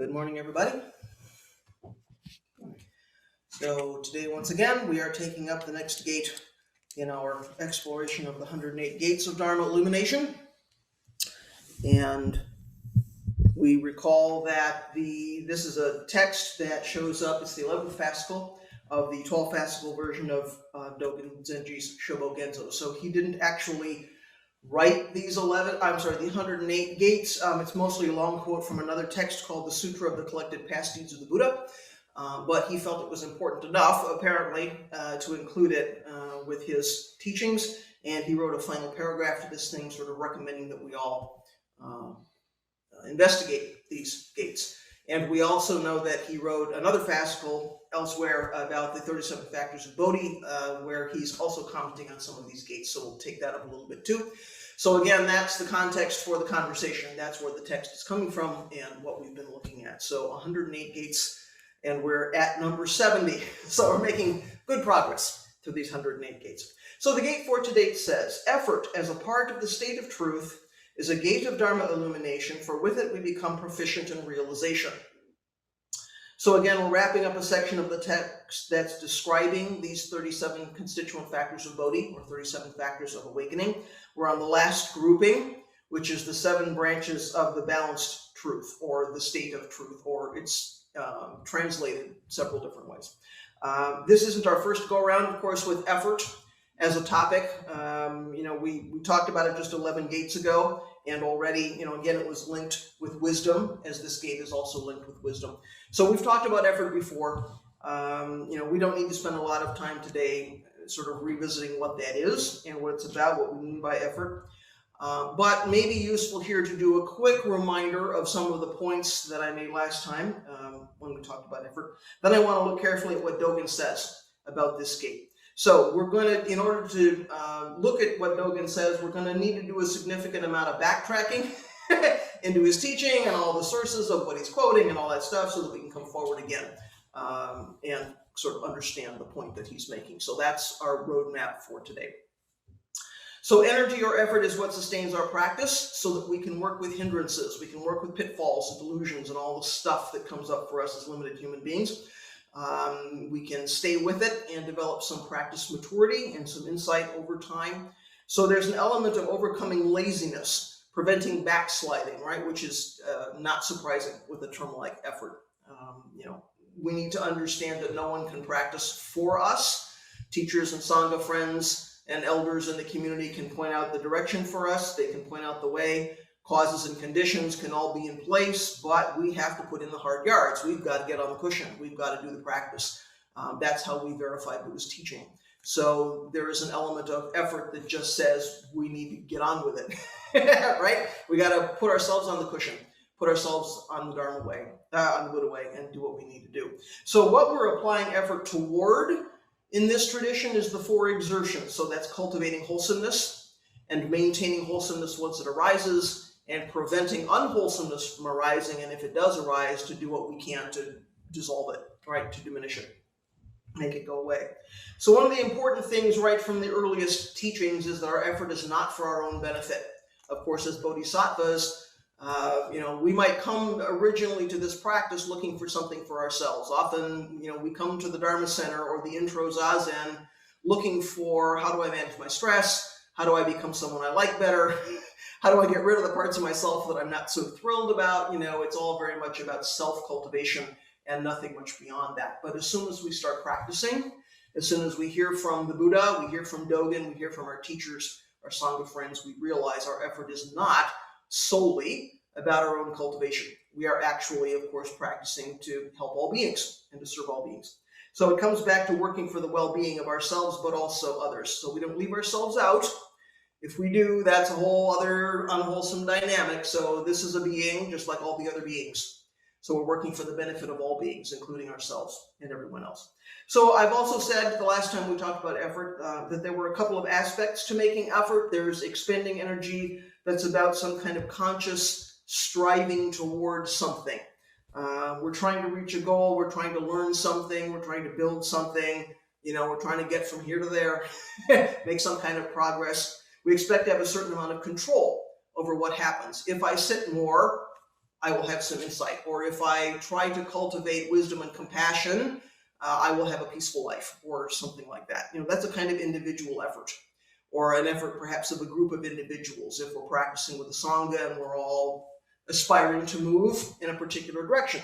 Good morning, everybody. So today, once again, we are taking up the next gate in our exploration of the 108 gates of Dharma illumination. And we recall that this is a text that shows up, it's the 11th fascicle of the 12th fascicle version of Dogen Zenji's Shobo Genzo. So he didn't actually write these 108 gates. It's mostly a long quote from another text called the Sutra of the Collected Past Deeds of the Buddha. But he felt it was important enough, apparently, to include it with his teachings. And he wrote a final paragraph to this thing, sort of recommending that we all investigate these gates. And we also know that he wrote another fascicle elsewhere about the 37 factors of Bodhi, where he's also commenting on some of these gates. So we'll take that up a little bit too. So again, that's the context for the conversation. That's where the text is coming from and what we've been looking at. So 108 gates, and we're at number 70. So we're making good progress through these 108 gates. So the gate for today says, effort as a part of the state of truth is a gate of Dharma illumination, for with it we become proficient in realization. So again, we're wrapping up a section of the text that's describing these 37 constituent factors of Bodhi, or 37 factors of awakening. We're on the last grouping, which is the 7 branches of the balanced truth, or the state of truth, or it's translated several different ways. This isn't our first go-around, of course, with effort as a topic. We talked about it just 11 gates ago, and already, again, it was linked with wisdom, as this gate is also linked with wisdom. So we've talked about effort before. We don't need to spend a lot of time today sort of revisiting what that is and what it's about, what we mean by effort. But maybe useful here to do a quick reminder of some of the points that I made last time when we talked about effort. Then I want to look carefully at what Dogen says about this gate. So we're going to, in order to look at what Dogen says, we're going to need to do a significant amount of backtracking into his teaching and all the sources of what he's quoting and all that stuff, so that we can come forward again and sort of understand the point that he's making. So that's our roadmap for today. So energy or effort is what sustains our practice, so that we can work with hindrances, we can work with pitfalls and delusions and all the stuff that comes up for us as limited human beings. We can stay with it and develop some practice maturity and some insight over time. So there's an element of overcoming laziness, preventing backsliding, right? Which is not surprising with a term like effort. We need to understand that no one can practice for us. Teachers and Sangha friends and elders in the community can point out the direction for us. They can point out the way. Causes and conditions can all be in place, but we have to put in the hard yards. We've got to get on the cushion. We've got to do the practice. That's how we verify Buddha's teaching. So there is an element of effort that just says we need to get on with it, right? We got to put ourselves on the cushion, put ourselves on the Dharma way, on the Buddha way, and do what we need to do. So what we're applying effort toward in this tradition is the 4 exertions. So that's cultivating wholesomeness and maintaining wholesomeness once it arises, and preventing unwholesomeness from arising, and if it does arise, to do what we can to dissolve it, right, to diminish it, make it go away. So one of the important things right from the earliest teachings is that our effort is not for our own benefit. Of course, as bodhisattvas, we might come originally to this practice looking for something for ourselves. Often, we come to the Dharma Center or the intro Zazen looking for, how do I manage my stress? How do I become someone I like better? How do I get rid of the parts of myself that I'm not so thrilled about? It's all very much about self-cultivation and nothing much beyond that. But as soon as we start practicing, as soon as we hear from the Buddha, we hear from Dogen, we hear from our teachers, our Sangha friends, we realize our effort is not solely about our own cultivation. We are actually, of course, practicing to help all beings and to serve all beings. So it comes back to working for the well-being of ourselves, but also others. So we don't leave ourselves out. If we do, that's a whole other unwholesome dynamic. So this is a being just like all the other beings. So we're working for the benefit of all beings, including ourselves and everyone else. So I've also said the last time we talked about effort that there were a couple of aspects to making effort. There's expending energy that's about some kind of conscious striving towards something. We're trying to reach a goal. We're trying to learn something. We're trying to build something. We're trying to get from here to there, make some kind of progress. We expect to have a certain amount of control over what happens. If I sit more, I will have some insight. Or if I try to cultivate wisdom and compassion, I will have a peaceful life, or something like that. That's a kind of individual effort, or an effort perhaps of a group of individuals if we're practicing with the Sangha and we're all aspiring to move in a particular direction.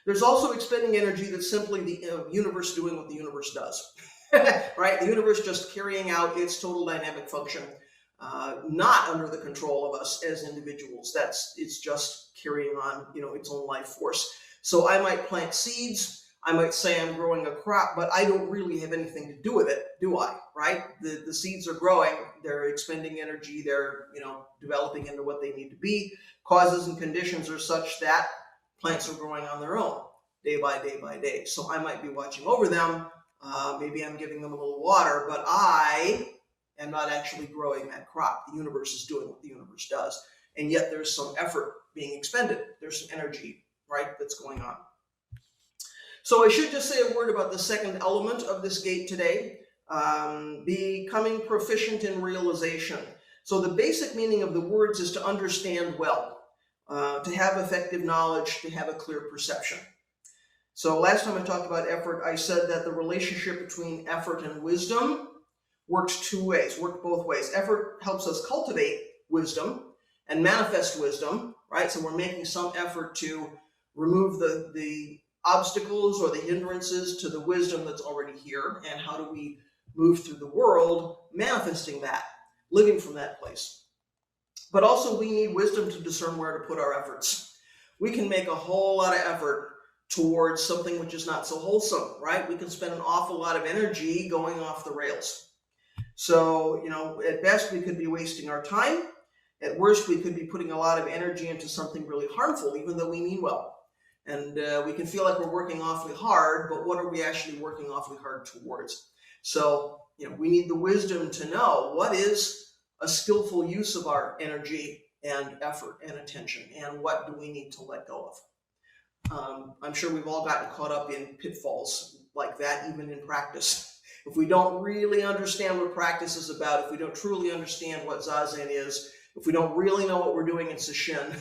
There's also expending energy that's simply the universe doing what the universe does, right? The universe just carrying out its total dynamic function, not under the control of us as individuals. It's just carrying on, its own life force. So I might plant seeds. I might say I'm growing a crop, but I don't really have anything to do with it, do I? Right? The seeds are growing. They're expending energy. They're, developing into what they need to be. Causes and conditions are such that plants are growing on their own, day by day by day. So I might be watching over them. Maybe I'm giving them a little water, but I am not actually growing that crop. The universe is doing what the universe does. And yet there's some effort being expended. There's some energy, right, that's going on. So I should just say a word about the second element of this gate today, becoming proficient in realization. So the basic meaning of the words is to understand well, to have effective knowledge, to have a clear perception. So last time I talked about effort, I said that the relationship between effort and wisdom works both ways. Effort helps us cultivate wisdom and manifest wisdom, right? So we're making some effort to remove the obstacles or the hindrances to the wisdom that's already here, and how do we move through the world manifesting that, living from that place. But also we need wisdom to discern where to put our efforts. We can make a whole lot of effort towards something which is not so wholesome, right? We can spend an awful lot of energy going off the rails. So, at best we could be wasting our time. At worst, we could be putting a lot of energy into something really harmful, even though we mean well. And we can feel like we're working awfully hard, but what are we actually working awfully hard towards? So, we need the wisdom to know what is a skillful use of our energy and effort and attention, and what do we need to let go of. I'm sure we've all gotten caught up in pitfalls like that, even in practice. If we don't really understand what practice is about, if we don't truly understand what Zazen is, if we don't really know what we're doing in Sesshin,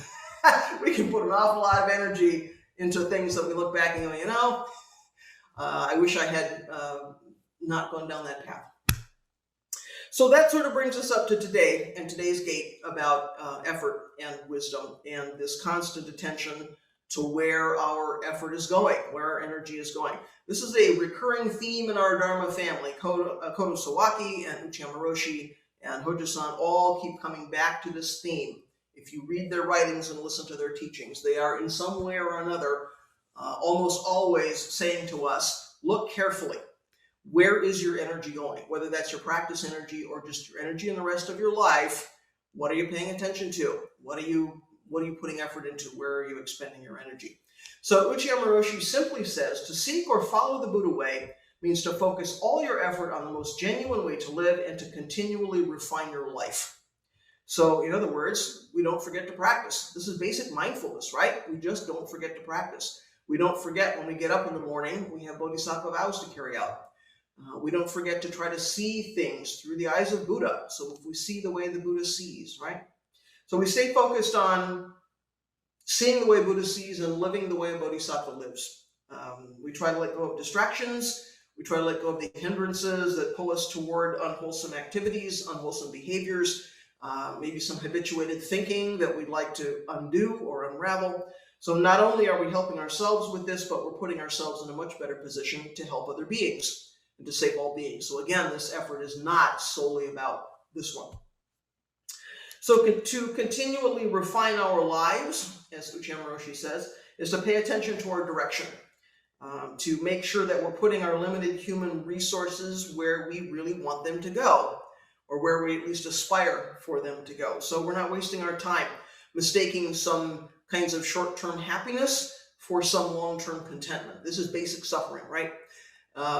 we can put an awful lot of energy into things that we look back and go, I wish I had not gone down that path. So that sort of brings us up to today and today's gate about effort and wisdom, and this constant attention to where our effort is going, where our energy is going. This is a recurring theme in our Dharma family. Kodo Sawaki and Uchiyama Roshi and Hojo-san all keep coming back to this theme. If you read their writings and listen to their teachings, they are in some way or another almost always saying to us, look carefully. Where is your energy going? Whether that's your practice energy or just your energy in the rest of your life, what are you paying attention to? What are you putting effort into? Where are you expending your energy? So Uchiyama Roshi simply says, to seek or follow the Buddha way means to focus all your effort on the most genuine way to live and to continually refine your life. So in other words, we don't forget to practice. This is basic mindfulness, right? We just don't forget to practice. We don't forget when we get up in the morning, we have bodhisattva vows to carry out. We don't forget to try to see things through the eyes of Buddha. So if we see the way the Buddha sees, right? So we stay focused on seeing the way Buddha sees and living the way a bodhisattva lives. We try to let go of distractions. We try to let go of the hindrances that pull us toward unwholesome activities, unwholesome behaviors, maybe some habituated thinking that we'd like to undo or unravel. So not only are we helping ourselves with this, but we're putting ourselves in a much better position to help other beings and to save all beings. So again, this effort is not solely about this one. So to continually refine our lives, as Uchiyama Roshi says, is to pay attention to our direction, to make sure that we're putting our limited human resources where we really want them to go, or where we at least aspire for them to go. So we're not wasting our time mistaking some kinds of short-term happiness for some long-term contentment. This is basic suffering, right?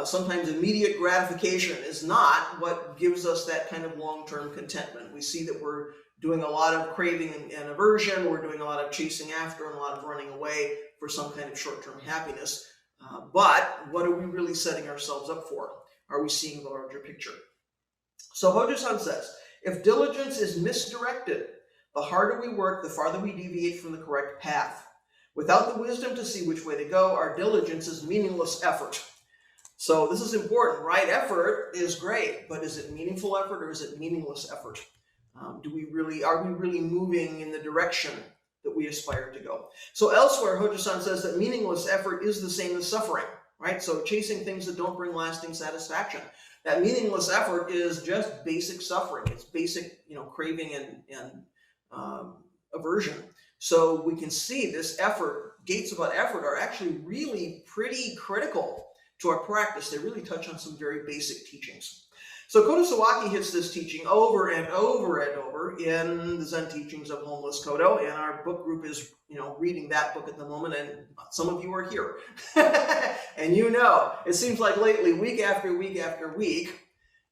Sometimes immediate gratification is not what gives us that kind of long-term contentment. We see that we're doing a lot of craving and aversion, we're doing a lot of chasing after and a lot of running away for some kind of short-term happiness. But what are we really setting ourselves up for? Are we seeing the larger picture? So Hojo-san says, if diligence is misdirected The harder we work, the farther we deviate from the correct path. Without the wisdom to see which way to go, our diligence is meaningless effort. So this is important, right? Effort is great, but is it meaningful effort or is it meaningless effort? Are we really moving in the direction that we aspire to go? So elsewhere, Hojo-san says that meaningless effort is the same as suffering, right? So chasing things that don't bring lasting satisfaction. That meaningless effort is just basic suffering. It's basic, craving and aversion. So we can see this effort, gates about effort are actually really pretty critical to our practice. They really touch on some very basic teachings. So Kodo Sawaki hits this teaching over and over and over in the Zen teachings of Homeless Kodo, and our book group is, reading that book at the moment, and some of you are here. And it seems like lately, week after week after week,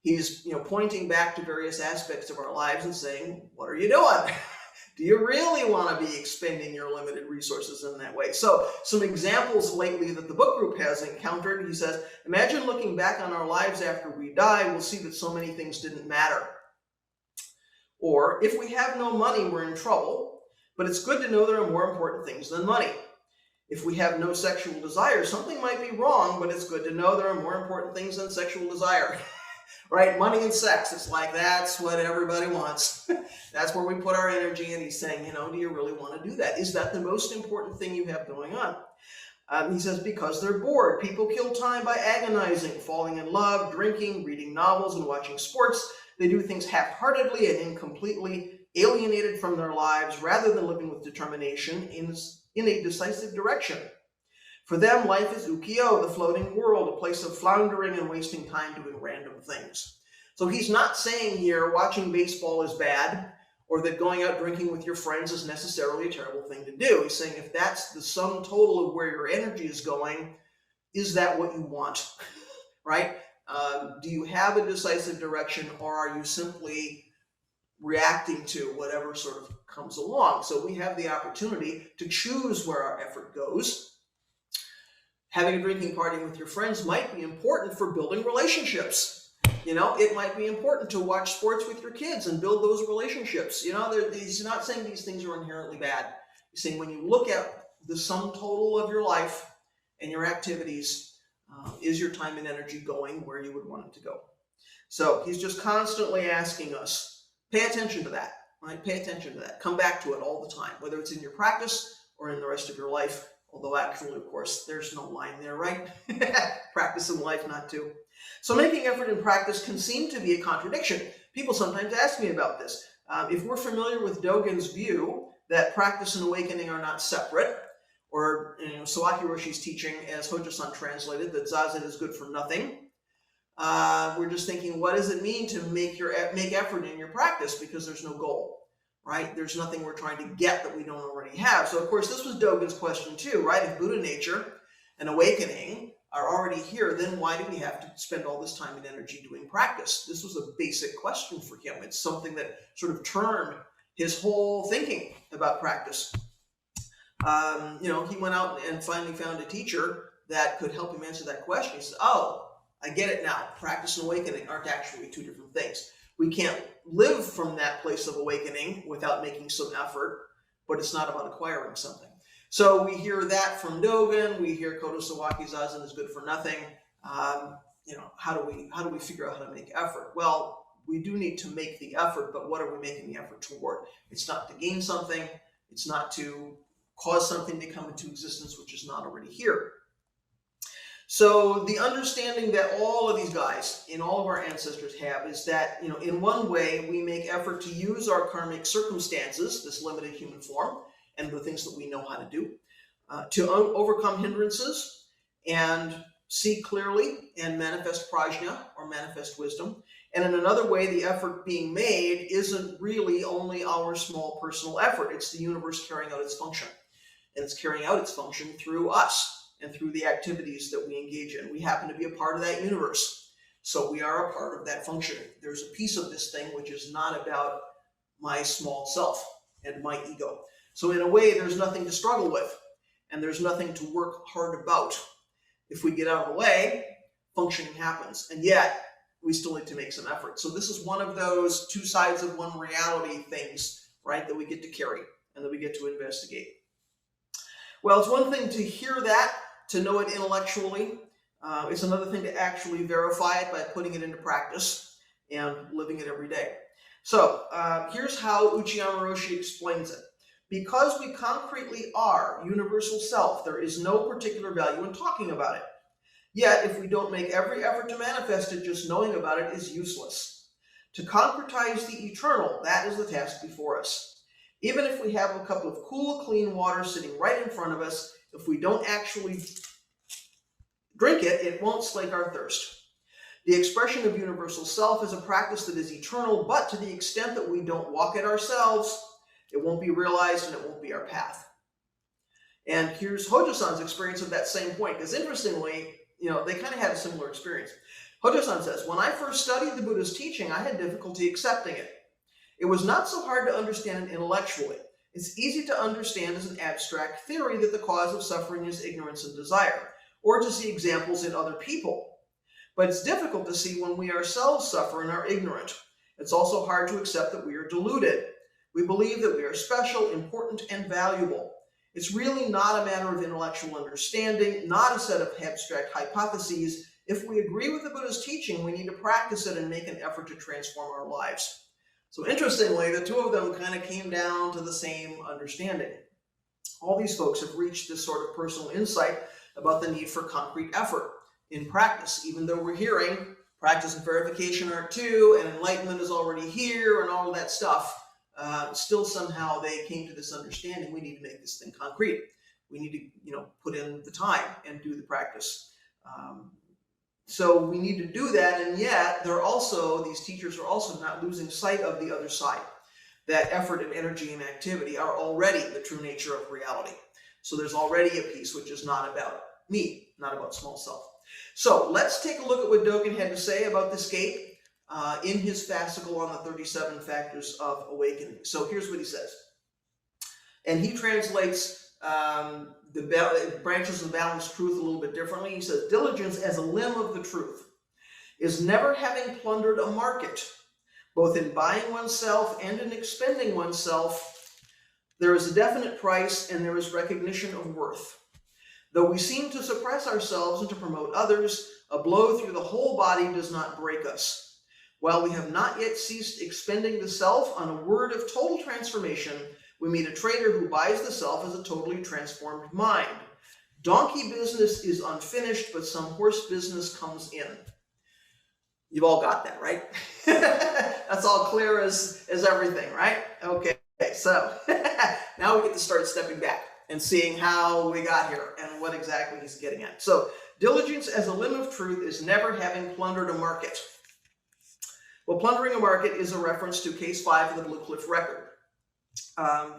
he's, pointing back to various aspects of our lives and saying, what are you doing? Do you really want to be expending your limited resources in that way? So some examples lately that the book group has encountered, he says, imagine looking back on our lives after we die, we'll see that so many things didn't matter. Or if we have no money, we're in trouble, but it's good to know there are more important things than money. If we have no sexual desire, something might be wrong, but it's good to know there are more important things than sexual desire. Right? Money and sex, it's like that's what everybody wants. That's where we put our energy, and he's saying, do you really want to do that? Is that the most important thing you have going on? He says, because they're bored. People kill time by agonizing, falling in love, drinking, reading novels, and watching sports. They do things half-heartedly and incompletely, alienated from their lives, rather than living with determination in a decisive direction. For them, life is ukiyo, the floating world, a place of floundering and wasting time doing random things. So he's not saying here watching baseball is bad, or that going out drinking with your friends is necessarily a terrible thing to do. He's saying if that's the sum total of where your energy is going, is that what you want? Right? Do you have a decisive direction, or are you simply reacting to whatever sort of comes along? So we have the opportunity to choose where our effort goes. Having a drinking party with your friends might be important for building relationships. It might be important to watch sports with your kids and build those relationships. He's not saying these things are inherently bad. He's saying when you look at the sum total of your life and your activities, is your time and energy going where you would want it to go? So he's just constantly asking us, pay attention to that, right? Pay attention to that. Come back to it all the time, whether it's in your practice or in the rest of your life. Although actually, of course, there's no line there, right? Practice in life, not to. So making effort in practice can seem to be a contradiction. People sometimes ask me about this. If we're familiar with Dogen's view that practice and awakening are not separate, or Sawaki Roshi's teaching, as Hojo-san translated, that Zazen is good for nothing, we're just thinking, what does it mean to make effort in your practice? Because there's no goal. Right? There's nothing we're trying to get that we don't already have. So, of course, this was Dogen's question too, right? If Buddha nature and awakening are already here, then why do we have to spend all this time and energy doing practice? This was a basic question for him. It's something that sort of turned his whole thinking about practice. He went out and finally found a teacher that could help him answer that question. He said, oh, I get it now. Practice and awakening aren't actually two different things. We can't live from that place of awakening without making some effort, but it's not about acquiring something. So we hear that from Dogen. We hear Kodo Sawaki Zazen is good for nothing. How do we figure out how to make effort? Well, we do need to make the effort, but what are we making the effort toward? It's not to gain something. It's not to cause something to come into existence which is not already here. So the understanding that all of these guys in all of our ancestors have is that, in one way we make effort to use our karmic circumstances, this limited human form, and the things that we know how to do, to overcome hindrances and see clearly and manifest prajna, or manifest wisdom. And in another way, the effort being made isn't really only our small personal effort. It's the universe carrying out its function. And it's carrying out its function through us and through the activities that we engage in. We happen to be a part of that universe. So we are a part of that function. There's a piece of this thing which is not about my small self and my ego. So in a way, there's nothing to struggle with, and there's nothing to work hard about. If we get out of the way, functioning happens. And yet, we still need to make some effort. So this is one of those two sides of one reality things, right, that we get to carry and that we get to investigate. Well, it's one thing to hear that, to know it intellectually. It's another thing to actually verify it by putting it into practice and living it every day. So here's how Uchiyama Roshi explains it. Because we concretely are universal self, there is no particular value in talking about it. Yet, if we don't make every effort to manifest it, just knowing about it is useless. To concretize the eternal, that is the task before us. Even if we have a cup of cool, clean water sitting right in front of us, if we don't actually drink it, it won't slake our thirst. The expression of universal self is a practice that is eternal, but to the extent that we don't walk it ourselves, it won't be realized and it won't be our path. And here's Hojo-san's experience of that same point, because interestingly, they kind of had a similar experience. Hojo-san says, when I first studied the Buddha's teaching, I had difficulty accepting it. It was not so hard to understand it intellectually. It's easy to understand as an abstract theory that the cause of suffering is ignorance and desire, or to see examples in other people. But it's difficult to see when we ourselves suffer and are ignorant. It's also hard to accept that we are deluded. We believe that we are special, important, and valuable. It's really not a matter of intellectual understanding, not a set of abstract hypotheses. If we agree with the Buddha's teaching, we need to practice it and make an effort to transform our lives. So interestingly, the two of them kind of came down to the same understanding. All these folks have reached this sort of personal insight about the need for concrete effort in practice, even though we're hearing practice and verification are two, and enlightenment is already here, and all of that stuff. Still somehow they came to this understanding, we need to make this thing concrete. We need to, put in the time and do the practice. So we need to do that, and yet these teachers are also not losing sight of the other side. That effort and energy and activity are already the true nature of reality. So there's already a piece which is not about me, not about small self. So let's take a look at what Dogen had to say about this gate in his fascicle on the 37 factors of awakening. So here's what he says. And he translates the branches of balanced truth a little bit differently. He says, diligence as a limb of the truth is never having plundered a market, both in buying oneself and in expending oneself. There is a definite price and there is recognition of worth. Though we seem to suppress ourselves and to promote others, a blow through the whole body does not break us. While we have not yet ceased expending the self on a word of total transformation, we meet a trader who buys the self as a totally transformed mind. Donkey business is unfinished, but some horse business comes in. You've all got that, right? That's all clear as everything, right? Okay, so now we get to start stepping back and seeing how we got here and what exactly he's getting at. So, diligence as a limb of truth is never having plundered a market. Well, plundering a market is a reference to case 5 of the Blue Cliff Record.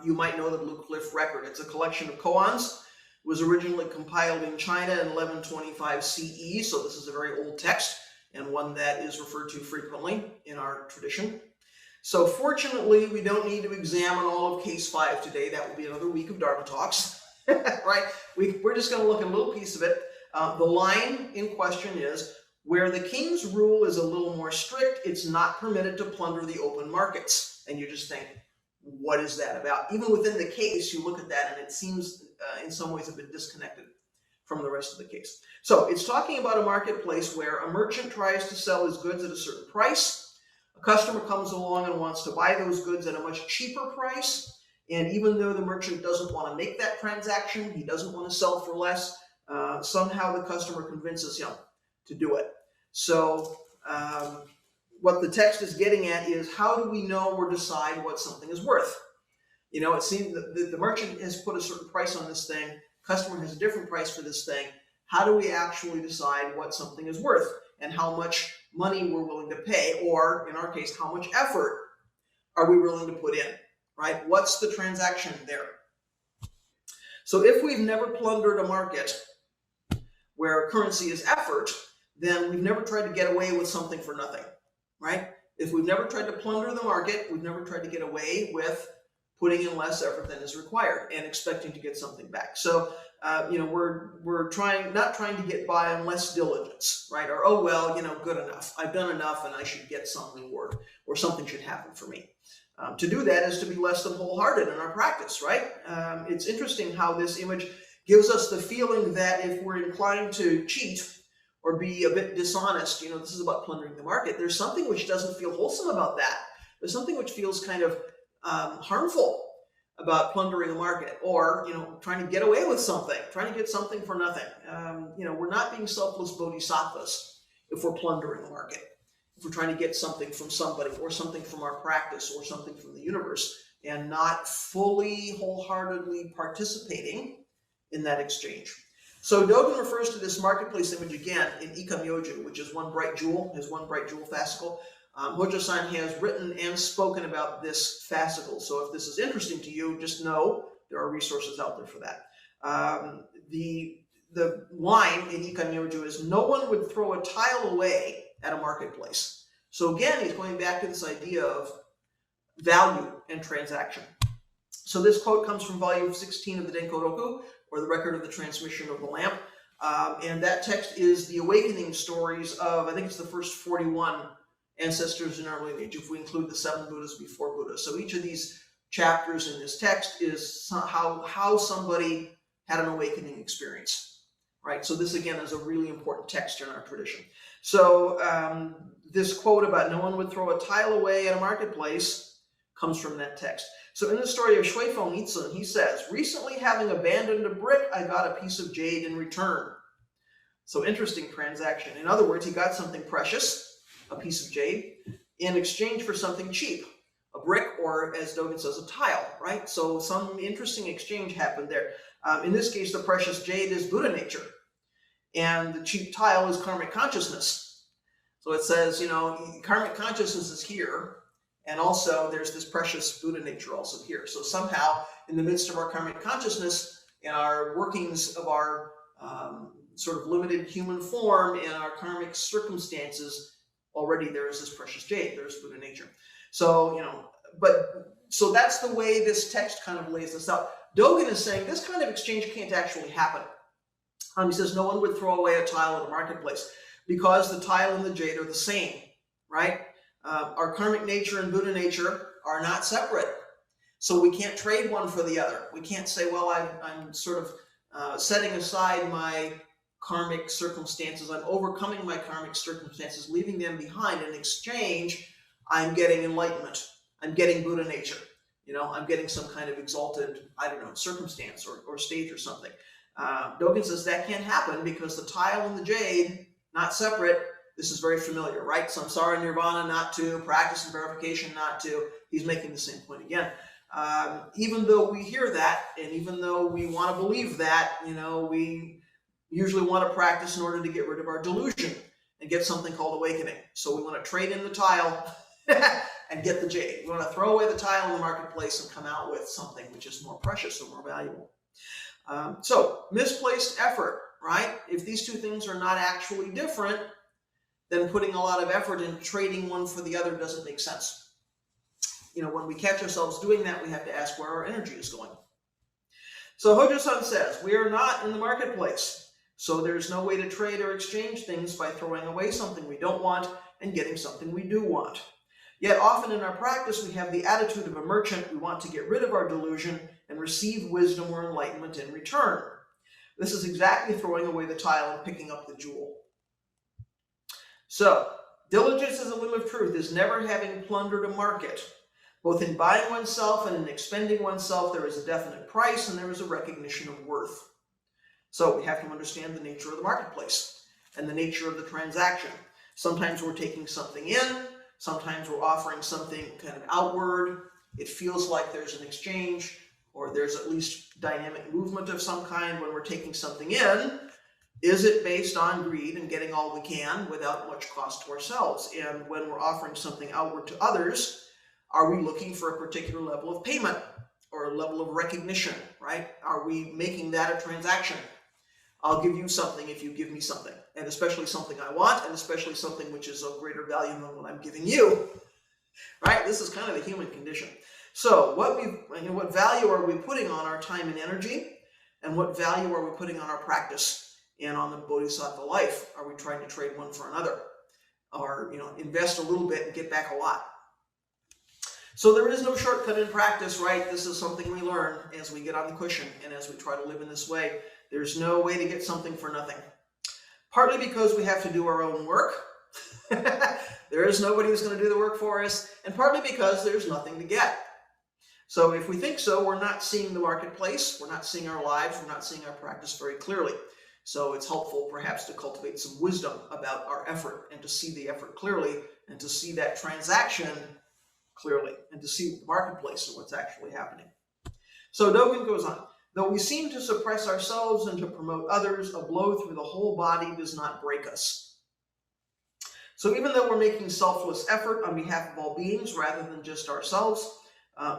You might know the Blue Cliff Record. It's a collection of koans. It was originally compiled in China in 1125 CE, so this is a very old text and one that is referred to frequently in our tradition. So fortunately, we don't need to examine all of case 5 today. That will be another week of Dharma talks, right? We're just going to look at a little piece of it. The line in question is, where the king's rule is a little more strict, it's not permitted to plunder the open markets. And you just think, what is that about? Even within the case, you look at that and it seems in some ways a bit disconnected from the rest of the case. So it's talking about a marketplace where a merchant tries to sell his goods at a certain price. A customer comes along and wants to buy those goods at a much cheaper price. And even though the merchant doesn't want to make that transaction, he doesn't want to sell for less, somehow the customer convinces him to do it. So what the text is getting at is, how do we know or decide what something is worth? It seems that the merchant has put a certain price on this thing, customer has a different price for this thing. How do we actually decide what something is worth and how much money we're willing to pay, or in our case, how much effort are we willing to put in, right? What's the transaction there? So if we've never plundered a market where currency is effort, then we've never tried to get away with something for nothing, right? If we've never tried to plunder the market, we've never tried to get away with putting in less effort than is required and expecting to get something back. So, we're not trying to get by on less diligence, right? Or, oh, well, good enough. I've done enough and I should get some reward or something should happen for me. To do that is to be less than wholehearted in our practice, right? It's interesting how this image gives us the feeling that if we're inclined to cheat or be a bit dishonest, this is about plundering the market, there's something which doesn't feel wholesome about that. There's something which feels kind of harmful about plundering a market, or trying to get away with something, trying to get something for nothing. We're not being selfless bodhisattvas if we're plundering the market, if we're trying to get something from somebody, or something from our practice, or something from the universe, and not fully, wholeheartedly participating in that exchange. So Dogen refers to this marketplace image again in Ikamyoju, which is one bright jewel, his one bright jewel fascicle. Hojo-san has written and spoken about this fascicle. So if this is interesting to you, just know there are resources out there for that. The line in Ikamyoju is, no one would throw a tile away at a marketplace. So again, he's going back to this idea of value and transaction. So this quote comes from volume 16 of the Denko-roku, or the record of the transmission of the lamp. And that text is the awakening stories of, I think it's the first 41 ancestors in our lineage, if we include the 7 Buddhas before Buddha. So each of these chapters in this text is how somebody had an awakening experience, right? So this, again, is a really important text in our tradition. So this quote about no one would throw a tile away at a marketplace comes from that text. So in the story of Shuifeng Yitsun, he says, recently having abandoned a brick, I got a piece of jade in return. So interesting transaction. In other words, he got something precious, a piece of jade, in exchange for something cheap, a brick, or as Dogen says, a tile, right? So some interesting exchange happened there. In this case, the precious jade is Buddha nature, and the cheap tile is karmic consciousness. So it says, karmic consciousness is here, and also there's this precious Buddha nature also here. So somehow, in the midst of our karmic consciousness, in our workings of our sort of limited human form, in our karmic circumstances, already there is this precious jade, there's Buddha nature. So, so that's the way this text kind of lays this out. Dogen is saying this kind of exchange can't actually happen. He says no one would throw away a tile at a marketplace because the tile and the jade are the same, right? Our karmic nature and Buddha nature are not separate. So we can't trade one for the other. We can't say, well, I'm sort of setting aside my karmic circumstances. I'm overcoming my karmic circumstances, leaving them behind. In exchange, I'm getting enlightenment. I'm getting Buddha nature. I'm getting some kind of exalted, circumstance or stage or something. Dogen says that can't happen because the tile and the jade, not separate. This is very familiar, right? Samsara nirvana, not to. Practice and verification, not to. He's making the same point again. Even though we hear that, and even though we want to believe that, we usually want to practice in order to get rid of our delusion and get something called awakening. So we want to trade in the tile and get the jade. We want to throw away the tile in the marketplace and come out with something which is more precious or more valuable. So misplaced effort, right? If these two things are not actually different, then putting a lot of effort in trading one for the other doesn't make sense. When we catch ourselves doing that, we have to ask where our energy is going. So Hojo-san says, we are not in the marketplace, so there's no way to trade or exchange things by throwing away something we don't want and getting something we do want. Yet often in our practice, we have the attitude of a merchant. We want to get rid of our delusion and receive wisdom or enlightenment in return. This is exactly throwing away the tile and picking up the jewel. So, diligence as a limb of truth is never having plundered a market. Both in buying oneself and in expending oneself, there is a definite price and there is a recognition of worth. So we have to understand the nature of the marketplace and the nature of the transaction. Sometimes we're taking something in, sometimes we're offering something kind of outward. It feels like there's an exchange, or there's at least dynamic movement of some kind when we're taking something in. Is it based on greed and getting all we can without much cost to ourselves? And when we're offering something outward to others, are we looking for a particular level of payment or a level of recognition, right? Are we making that a transaction? I'll give you something if you give me something, and especially something I want, and especially something which is of greater value than what I'm giving you, right? This is kind of the human condition. So what value are we putting on our time and energy, and what value are we putting on our practice and on the bodhisattva life? Are we trying to trade one for another, or invest a little bit and get back a lot? So there is no shortcut in practice, right? This is something we learn as we get on the cushion and as we try to live in this way. There's no way to get something for nothing. Partly because we have to do our own work. There is nobody who's going to do the work for us. And partly because there's nothing to get. So if we think so, we're not seeing the marketplace. We're not seeing our lives. We're not seeing our practice very clearly. So it's helpful perhaps to cultivate some wisdom about our effort and to see the effort clearly and to see that transaction clearly and to see the marketplace and what's actually happening. So Dogen goes on, though we seem to suppress ourselves and to promote others, a blow through the whole body does not break us. So even though we're making selfless effort on behalf of all beings rather than just ourselves,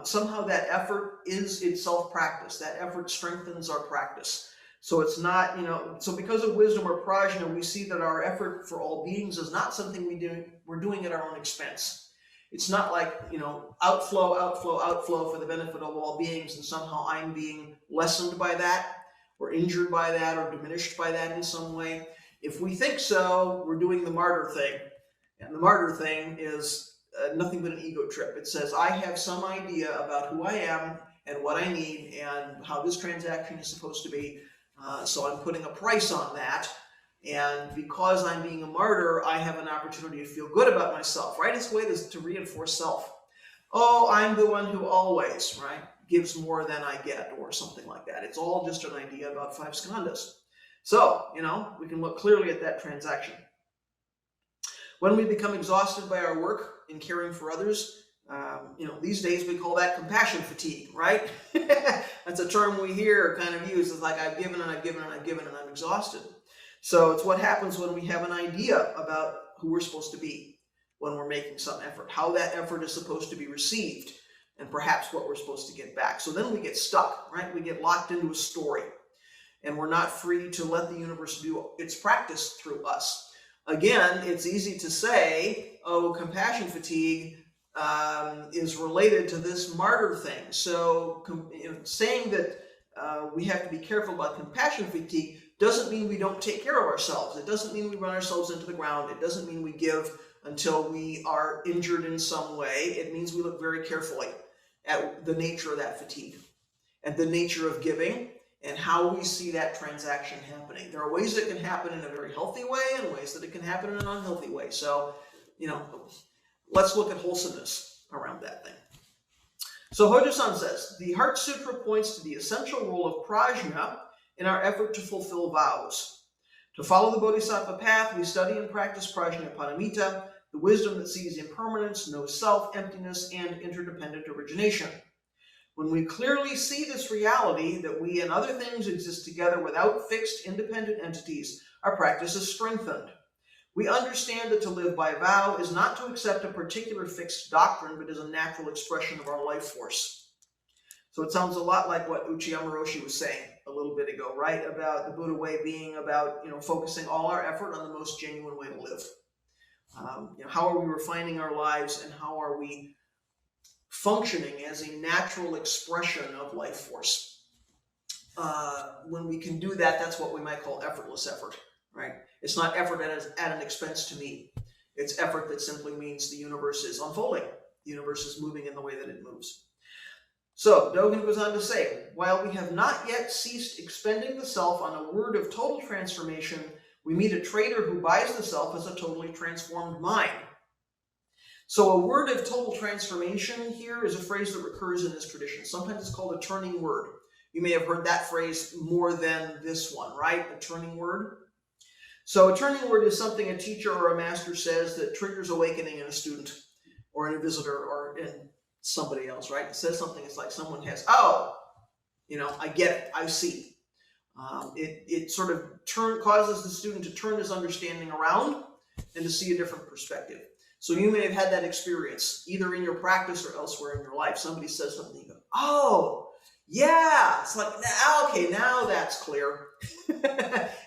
somehow that effort is itself practice. That effort strengthens our practice. So it's not, so because of wisdom or prajna, we see that our effort for all beings is not something we're doing at our own expense. It's not like, outflow, outflow, outflow for the benefit of all beings, and somehow I'm being lessened by that, or injured by that, or diminished by that in some way. If we think so, we're doing the martyr thing. And the martyr thing is nothing but an ego trip. It says, I have some idea about who I am and what I need and how this transaction is supposed to be. So I'm putting a price on that. And because I'm being a martyr, I have an opportunity to feel good about myself, right? It's a way to reinforce self. Oh, I'm the one who always, right, gives more than I get, or something like that. It's all just an idea about 5 skandhas. So, we can look clearly at that transaction. When we become exhausted by our work in caring for others, these days we call that compassion fatigue, right? That's a term we hear kind of used. It's like I've given and I've given and I've given and I'm exhausted. So it's what happens when we have an idea about who we're supposed to be when we're making some effort, how that effort is supposed to be received, and perhaps what we're supposed to get back. So then we get stuck, right? We get locked into a story, and we're not free to let the universe do its practice through us. Again, it's easy to say, oh, compassion fatigue is related to this martyr thing. So saying that we have to be careful about compassion fatigue doesn't mean we don't take care of ourselves. It doesn't mean we run ourselves into the ground. It doesn't mean we give until we are injured in some way. It means we look very carefully at the nature of that fatigue and the nature of giving and how we see that transaction happening. There are ways that can happen in a very healthy way and ways that it can happen in an unhealthy way. So, let's look at wholesomeness around that thing. So Hojo-san says, the Heart Sutra points to the essential role of prajna in our effort to fulfill vows. To follow the Bodhisattva path, we study and practice prajnaparamita, the wisdom that sees impermanence, knows self, emptiness, and interdependent origination. When we clearly see this reality that we and other things exist together without fixed, independent entities, our practice is strengthened. We understand that to live by vow is not to accept a particular fixed doctrine, but is a natural expression of our life force. So it sounds a lot like what Uchiyama Roshi was saying a little bit ago, right? About the Buddha way being about, focusing all our effort on the most genuine way to live. How are we refining our lives and how are we functioning as a natural expression of life force? When we can do that, that's what we might call effortless effort, right? It's not effort at an expense to me. It's effort that simply means the universe is unfolding. The universe is moving in the way that it moves. So, Dogen goes on to say, while we have not yet ceased expending the self on a word of total transformation, we meet a trader who buys the self as a totally transformed mind. So a word of total transformation here is a phrase that recurs in this tradition. Sometimes it's called a turning word. You may have heard that phrase more than this one, right? A turning word. So a turning word is something a teacher or a master says that triggers awakening in a student or in a visitor or in somebody else, right? It says something, it's like someone has, I get it, I see. It sort of causes the student to turn his understanding around and to see a different perspective. So you may have had that experience, either in your practice or elsewhere in your life. Somebody says something, you go, oh, yeah. It's like, okay, now that's clear.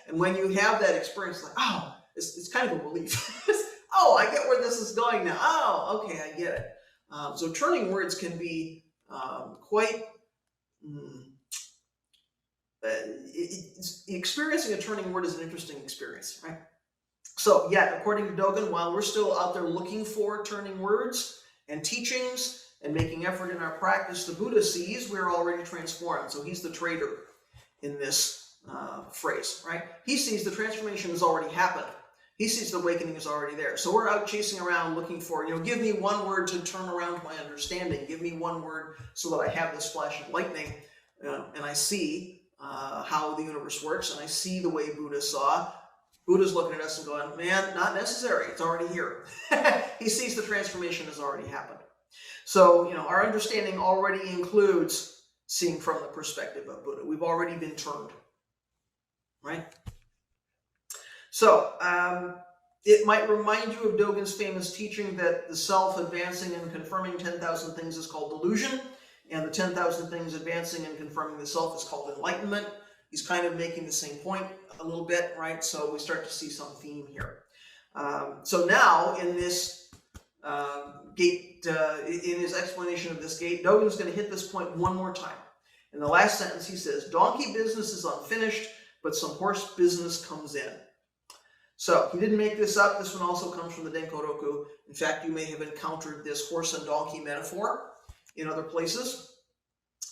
And when you have that experience, like, oh, it's kind of a relief. Oh, I get where this is going now. Oh, okay, I get it. So turning words can be quite... experiencing a turning word is an interesting experience, right? So, yeah, according to Dogen, while we're still out there looking for turning words and teachings, and making effort in our practice, the Buddha sees we're already transformed. So he's the trader in this phrase, right? He sees the transformation has already happened. He sees the awakening is already there. So we're out chasing around looking for, give me one word to turn around my understanding. Give me one word so that I have this flash of lightning and I see how the universe works, and I see the way Buddha saw. Buddha's looking at us and going, man, not necessary. It's already here. He sees the transformation has already happened. So, our understanding already includes seeing from the perspective of Buddha. We've already been turned, right? So, it might remind you of Dogen's famous teaching that the self advancing and confirming 10,000 things is called delusion, and the 10,000 things advancing and confirming the self is called enlightenment. He's kind of making the same point a little bit, right? So we start to see some theme here. So now in this gate, in his explanation of this gate, Dogen's going to hit this point one more time. In the last sentence, he says, donkey business is unfinished, but some horse business comes in. So he didn't make this up. This one also comes from the Denkoroku. In fact, you may have encountered this horse and donkey metaphor in other places.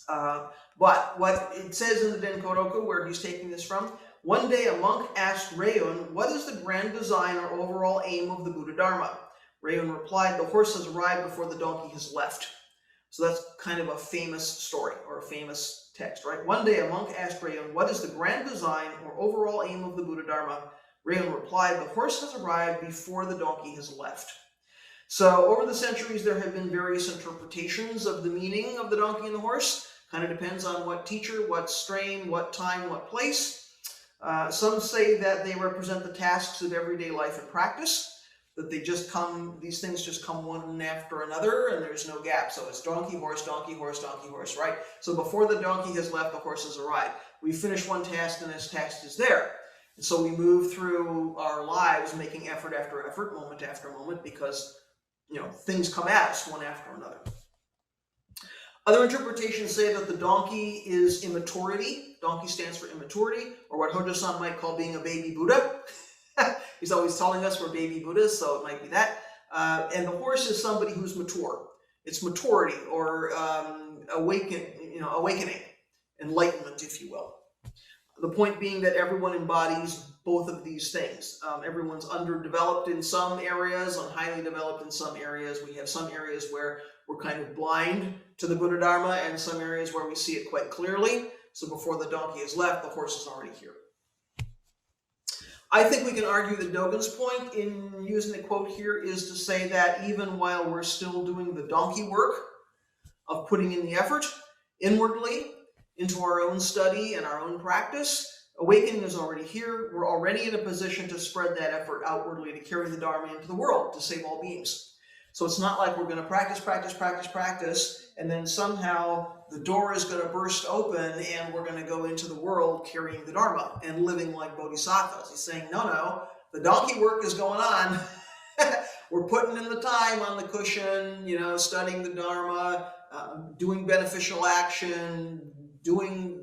But what it says in the Denkoroku, where he's taking this from, one day a monk asked Rayun, what is the grand design or overall aim of the Buddha Dharma? Rayun replied, the horse has arrived before the donkey has left. So that's kind of a famous story or a famous text, right? One day a monk asked Rayun, what is the grand design or overall aim of the Buddha Dharma? Rayun replied, the horse has arrived before the donkey has left. So over the centuries, there have been various interpretations of the meaning of the donkey and the horse. Kind of depends on what teacher, what strain, what time, what place. Some say that they represent the tasks of everyday life and practice, that they just come, these things just come one after another, and there's no gap. So it's donkey, horse, donkey, horse, donkey, horse, right? So before the donkey has left, the horse has arrived. We finish one task, and this task is there. And so we move through our lives making effort after effort, moment after moment, because things come at us one after another. Other interpretations say that the donkey is immaturity. Donkey stands for immaturity, or what Hojo-san might call being a baby Buddha. He's always telling us we're baby Buddhas, so it might be that. And the horse is somebody who's mature. It's maturity, or awakening, enlightenment, if you will. The point being that everyone embodies both of these things. Everyone's underdeveloped in some areas and highly developed in some areas. We have some areas where we're kind of blind to the Buddha Dharma, and some areas where we see it quite clearly. So before the donkey has left, the horse is already here. I think we can argue that Dogen's point in using the quote here is to say that even while we're still doing the donkey work of putting in the effort inwardly into our own study and our own practice, awakening is already here. We're already in a position to spread that effort outwardly to carry the Dharma into the world, to save all beings. So it's not like we're going to practice, and then somehow the door is going to burst open and we're going to go into the world carrying the Dharma and living like bodhisattvas. He's saying, no, the donkey work is going on. We're putting in the time on the cushion, studying the Dharma, doing beneficial action, doing,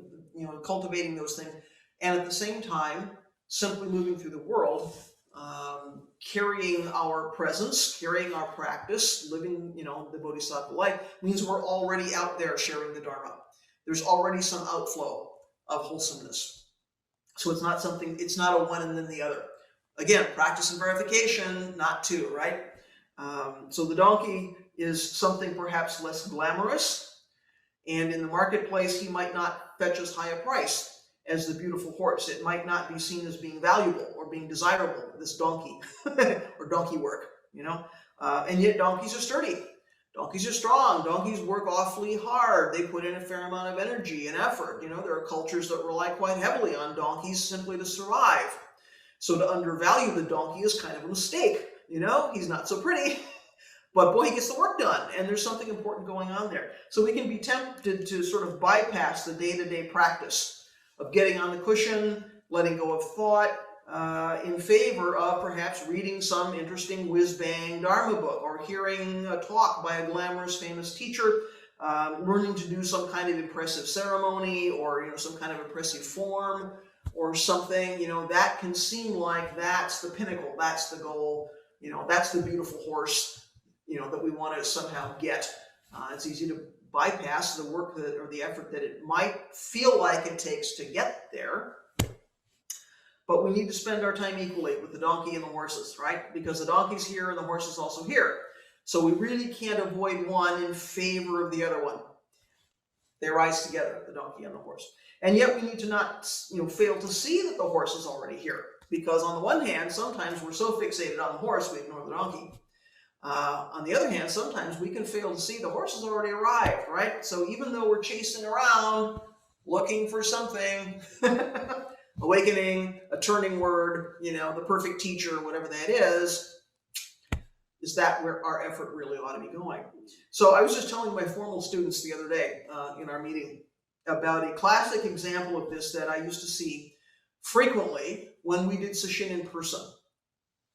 cultivating those things. And at the same time, simply moving through the world, carrying our presence, carrying our practice, living, the bodhisattva life, means we're already out there sharing the Dharma. There's already some outflow of wholesomeness. So it's not a one and then the other. Again, practice and verification, not two, right? So the donkey is something perhaps less glamorous, and in the marketplace, he might not fetch as high a price as the beautiful horse. It might not be seen as being valuable or being desirable, this donkey, or donkey work, and yet donkeys are sturdy. Donkeys are strong. Donkeys work awfully hard. They put in a fair amount of energy and effort. There are cultures that rely quite heavily on donkeys simply to survive. So to undervalue the donkey is kind of a mistake. He's not so pretty, but boy, he gets the work done, and there's something important going on there. So we can be tempted to sort of bypass the day-to-day practice of getting on the cushion, letting go of thought, in favor of perhaps reading some interesting whiz-bang Dharma book, or hearing a talk by a glamorous famous teacher, learning to do some kind of impressive ceremony, or some kind of impressive form, or something. That can seem like that's the pinnacle, that's the goal, that's the beautiful horse, that we want to somehow get It's easy to bypass the work or the effort that it might feel like it takes to get there. But we need to spend our time equally with the donkey and the horses, right? Because the donkey's here and the horse is also here. So we really can't avoid one in favor of the other one. They rise together, the donkey and the horse. And yet we need to not, fail to see that the horse is already here. Because on the one hand, sometimes we're so fixated on the horse, we ignore the donkey. On the other hand, sometimes we can fail to see the horse has already arrived, right? So even though we're chasing around, looking for something, awakening, a turning word, the perfect teacher, whatever that is that where our effort really ought to be going? So I was just telling my formal students the other day in our meeting about a classic example of this that I used to see frequently when we did sesshin in person.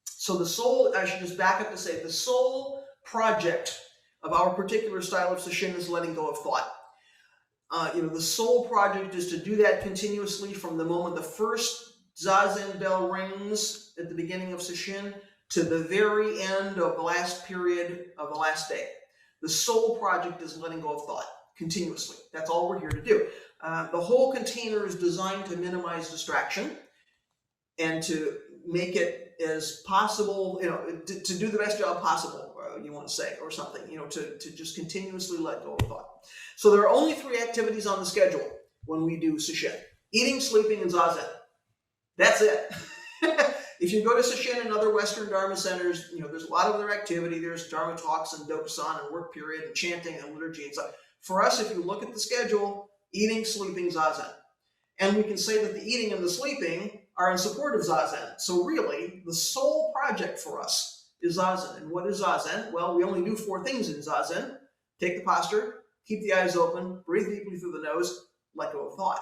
So I should just back up to say, the sole project of our particular style of sesshin is letting go of thought. The sole project is to do that continuously from the moment the first zazen bell rings at the beginning of sesshin to the very end of the last period of the last day. The sole project is letting go of thought continuously. That's all we're here to do. The whole container is designed to minimize distraction and to make it as possible, to do the best job possible, you want to say, or something, to just continuously let go of thought. So there are only 3 activities on the schedule when we do sesshin: eating, sleeping, and zazen. That's it. If you go to sesshin and other Western Dharma centers, there's a lot of other activity. There's Dharma talks and dokusan and work period and chanting and liturgy and stuff. For us, if you look at the schedule, eating, sleeping, zazen. And we can say that the eating and the sleeping are in support of zazen. So really, the sole project for us is zazen. And what is zazen? Well, we only do 4 things in zazen. Take the posture, keep the eyes open, breathe deeply through the nose, let go of thought.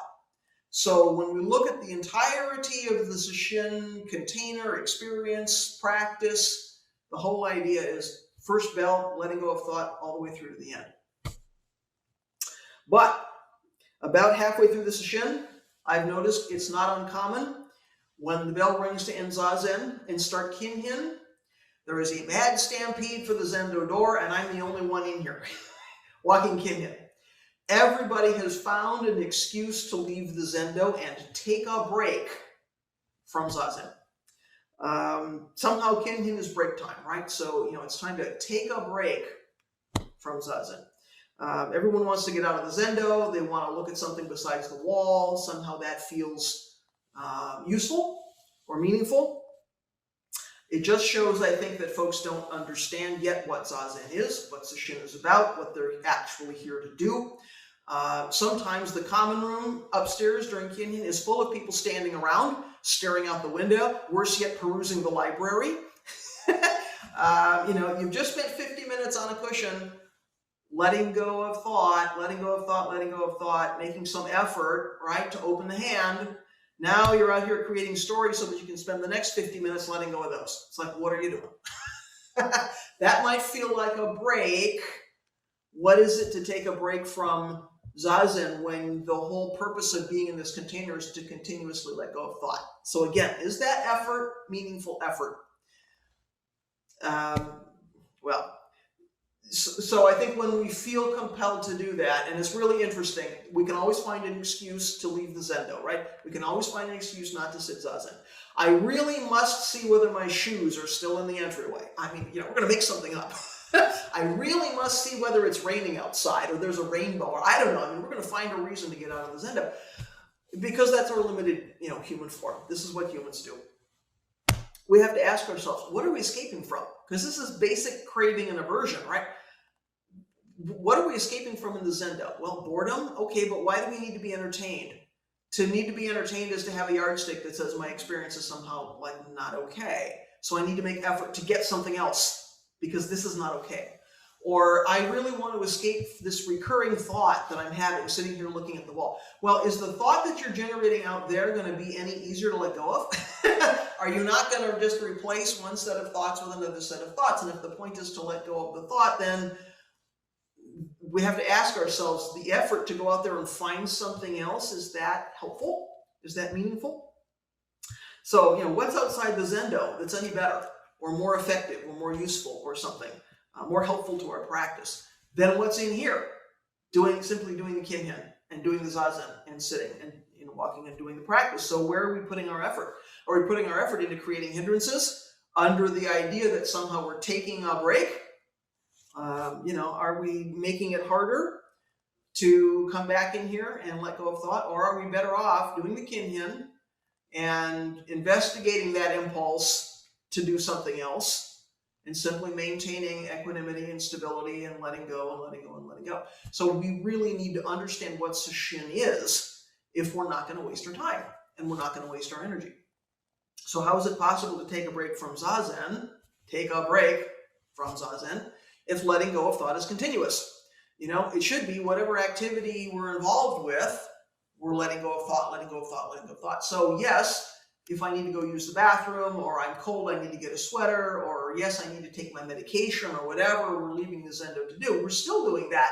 So when we look at the entirety of the sesshin container, experience, practice, the whole idea is first bell, letting go of thought all the way through to the end. But about halfway through the sesshin, I've noticed it's not uncommon when the bell rings to end zazen and start kinhin, there is a mad stampede for the zendo door, and I'm the only one in here walking kinhin. Everybody has found an excuse to leave the zendo and take a break from zazen. Somehow kinhin is break time, right? So, it's time to take a break from zazen. Everyone wants to get out of the zendo. They want to look at something besides the wall. Somehow that feels useful or meaningful. It just shows, I think, that folks don't understand yet what zazen is, what sesshin is about, what they're actually here to do. Sometimes the common room upstairs during kinhin is full of people standing around, staring out the window, worse yet, perusing the library. You've just spent 50 minutes on a cushion, letting go of thought, making some effort, right, to open the hand. Now you're out here creating stories so that you can spend the next 50 minutes letting go of those. It's like, what are you doing? That might feel like a break. What is it to take a break from zazen when the whole purpose of being in this container is to continuously let go of thought? So again, is that effort meaningful effort? So I think when we feel compelled to do that, and it's really interesting, we can always find an excuse to leave the zendo, right? We can always find an excuse not to sit zazen. I really must see whether my shoes are still in the entryway. I mean, we're going to make something up. I really must see whether it's raining outside or there's a rainbow, or I don't know. I mean, we're going to find a reason to get out of the zendo because that's our limited, human form. This is what humans do. We have to ask ourselves, what are we escaping from? Because this is basic craving and aversion, right? What are we escaping from in the zendo? Well, boredom. Okay, but why do we need to be entertained? To need to be entertained is to have a yardstick that says my experience is somehow not okay. So I need to make effort to get something else because this is not okay. Or I really want to escape this recurring thought that I'm having sitting here looking at the wall. Well, is the thought that you're generating out there going to be any easier to let go of? Are you not going to just replace one set of thoughts with another set of thoughts? And if the point is to let go of the thought, then we have to ask ourselves, the effort to go out there and find something else, is that helpful? Is that meaningful? So, what's outside the zendo that's any better or more effective or more useful or something? More helpful to our practice? Then what's in here? Simply doing the kinhin and doing the zazen and sitting and walking and doing the practice. So where are we putting our effort? Are we putting our effort into creating hindrances under the idea that somehow we're taking a break? Are we making it harder to come back in here and let go of thought? Or are we better off doing the kinhin and investigating that impulse to do something else and simply maintaining equanimity and stability and letting go and letting go and letting go? So we really need to understand what sesshin is if we're not going to waste our time and we're not going to waste our energy. So how is it possible to take a break from zazen, if letting go of thought is continuous? It should be whatever activity we're involved with, we're letting go of thought, letting go of thought, letting go of thought. So yes, if I need to go use the bathroom, or I'm cold, I need to get a sweater, or yes, I need to take my medication, or whatever we're leaving the zendo to do, we're still doing that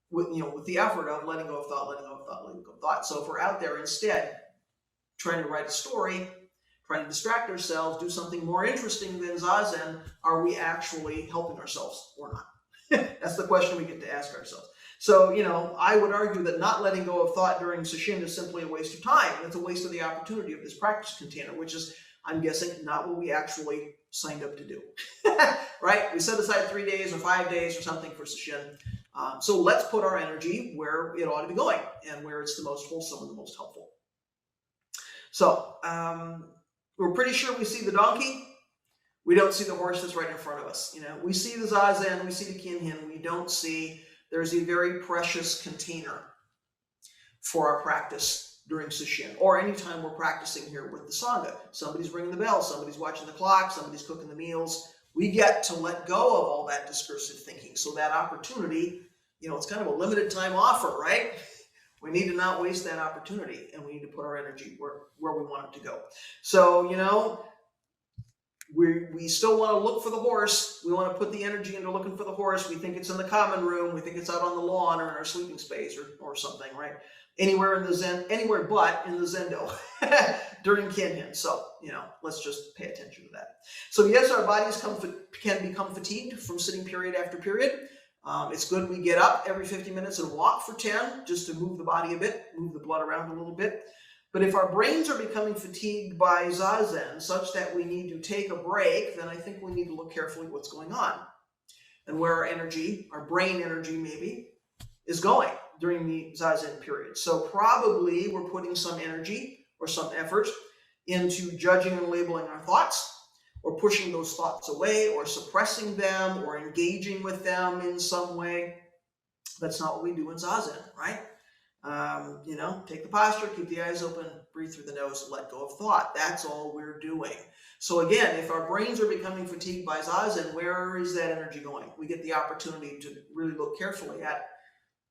with the effort of letting go of thought, letting go of thought, letting go of thought. So if we're out there instead trying to write a story, trying to distract ourselves, do something more interesting than zazen, are we actually helping ourselves or not? That's the question we get to ask ourselves. So, I would argue that not letting go of thought during sesshin is simply a waste of time. It's a waste of the opportunity of this practice container, which is, I'm guessing, not what we actually signed up to do. Right? We set aside 3 days or 5 days or something for sesshin. So let's put our energy where it ought to be going and where it's the most wholesome and the most helpful. So, we're pretty sure we see the donkey. We don't see the horse that's right in front of us. We see the zazen, we see the kinhin. We don't see there's a very precious container for our practice during sesshin, or anytime we're practicing here with the sangha. Somebody's ringing the bell, somebody's watching the clock, somebody's cooking the meals. We get to let go of all that discursive thinking. So that opportunity, it's kind of a limited time offer, right? We need to not waste that opportunity, and we need to put our energy where we want it to go. So, we still want to look for the horse. We want to put the energy into looking for the horse. We think it's in the common room. We think it's out on the lawn or in our sleeping space or something, right? Anywhere but in the zendo during kinhin. So, let's just pay attention to that. So yes, our bodies can become fatigued from sitting period after period. It's good we get up every 50 minutes and walk for 10 just to move the body a bit, move the blood around a little bit. But if our brains are becoming fatigued by zazen such that we need to take a break, then I think we need to look carefully at what's going on and where our energy, our brain energy maybe, is going during the zazen period. So probably we're putting some energy or some effort into judging and labeling our thoughts, or pushing those thoughts away, or suppressing them, or engaging with them in some way. That's not what we do in zazen, right? Take the posture, keep the eyes open, breathe through the nose, let go of thought. That's all we're doing. So again, if our brains are becoming fatigued by zazen, where is that energy going? We get the opportunity to really look carefully at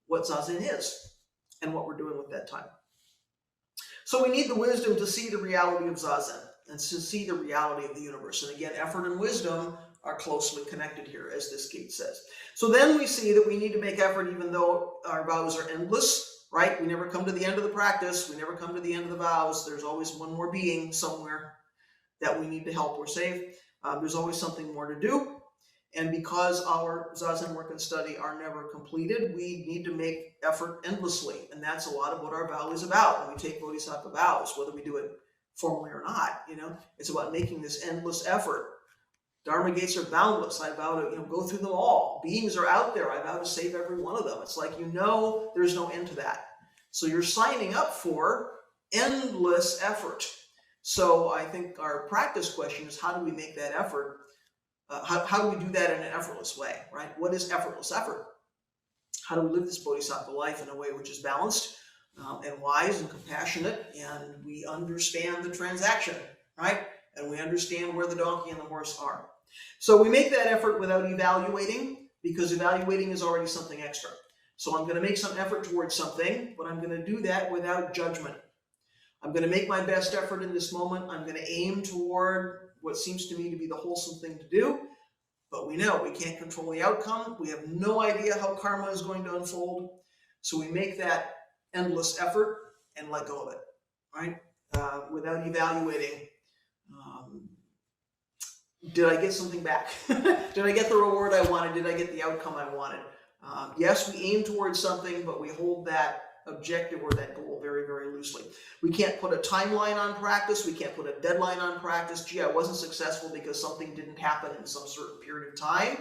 what zazen is and what we're doing with that time. So we need the wisdom to see the reality of zazen and to see the reality of the universe. And again, effort and wisdom are closely connected here, as this gate says. So then we see that we need to make effort even though our vows are endless. Right? We never come to the end of the practice. We never come to the end of the vows. There's always one more being somewhere that we need to help or save. There's always something more to do. And because our zazen work and study are never completed, we need to make effort endlessly. And that's a lot of what our vow is about. When we take bodhisattva vows, whether we do it formally or not, it's about making this endless effort. Dharma gates are boundless. I vow to go through them all. Beings are out there. I vow to save every one of them. It's like there's no end to that. So you're signing up for endless effort. So I think our practice question is, how do we make that effort? How do we do that in an effortless way, right? What is effortless effort? How do we live this bodhisattva life in a way which is balanced and wise and compassionate, and we understand the transaction, right? And we understand where the donkey and the horse are. So we make that effort without evaluating, because evaluating is already something extra. So I'm going to make some effort towards something, but I'm going to do that without judgment. I'm going to make my best effort in this moment. I'm going to aim toward what seems to me to be the wholesome thing to do. But we know we can't control the outcome. We have no idea how karma is going to unfold. So we make that endless effort and let go of it, right? Without evaluating. Did I get something back? Did I get the reward I wanted? Did I get the outcome I wanted? Yes, we aim towards something, but we hold that objective or that goal very, very loosely. We can't put a timeline on practice. We can't put a deadline on practice. Gee, I wasn't successful because something didn't happen in some certain period of time,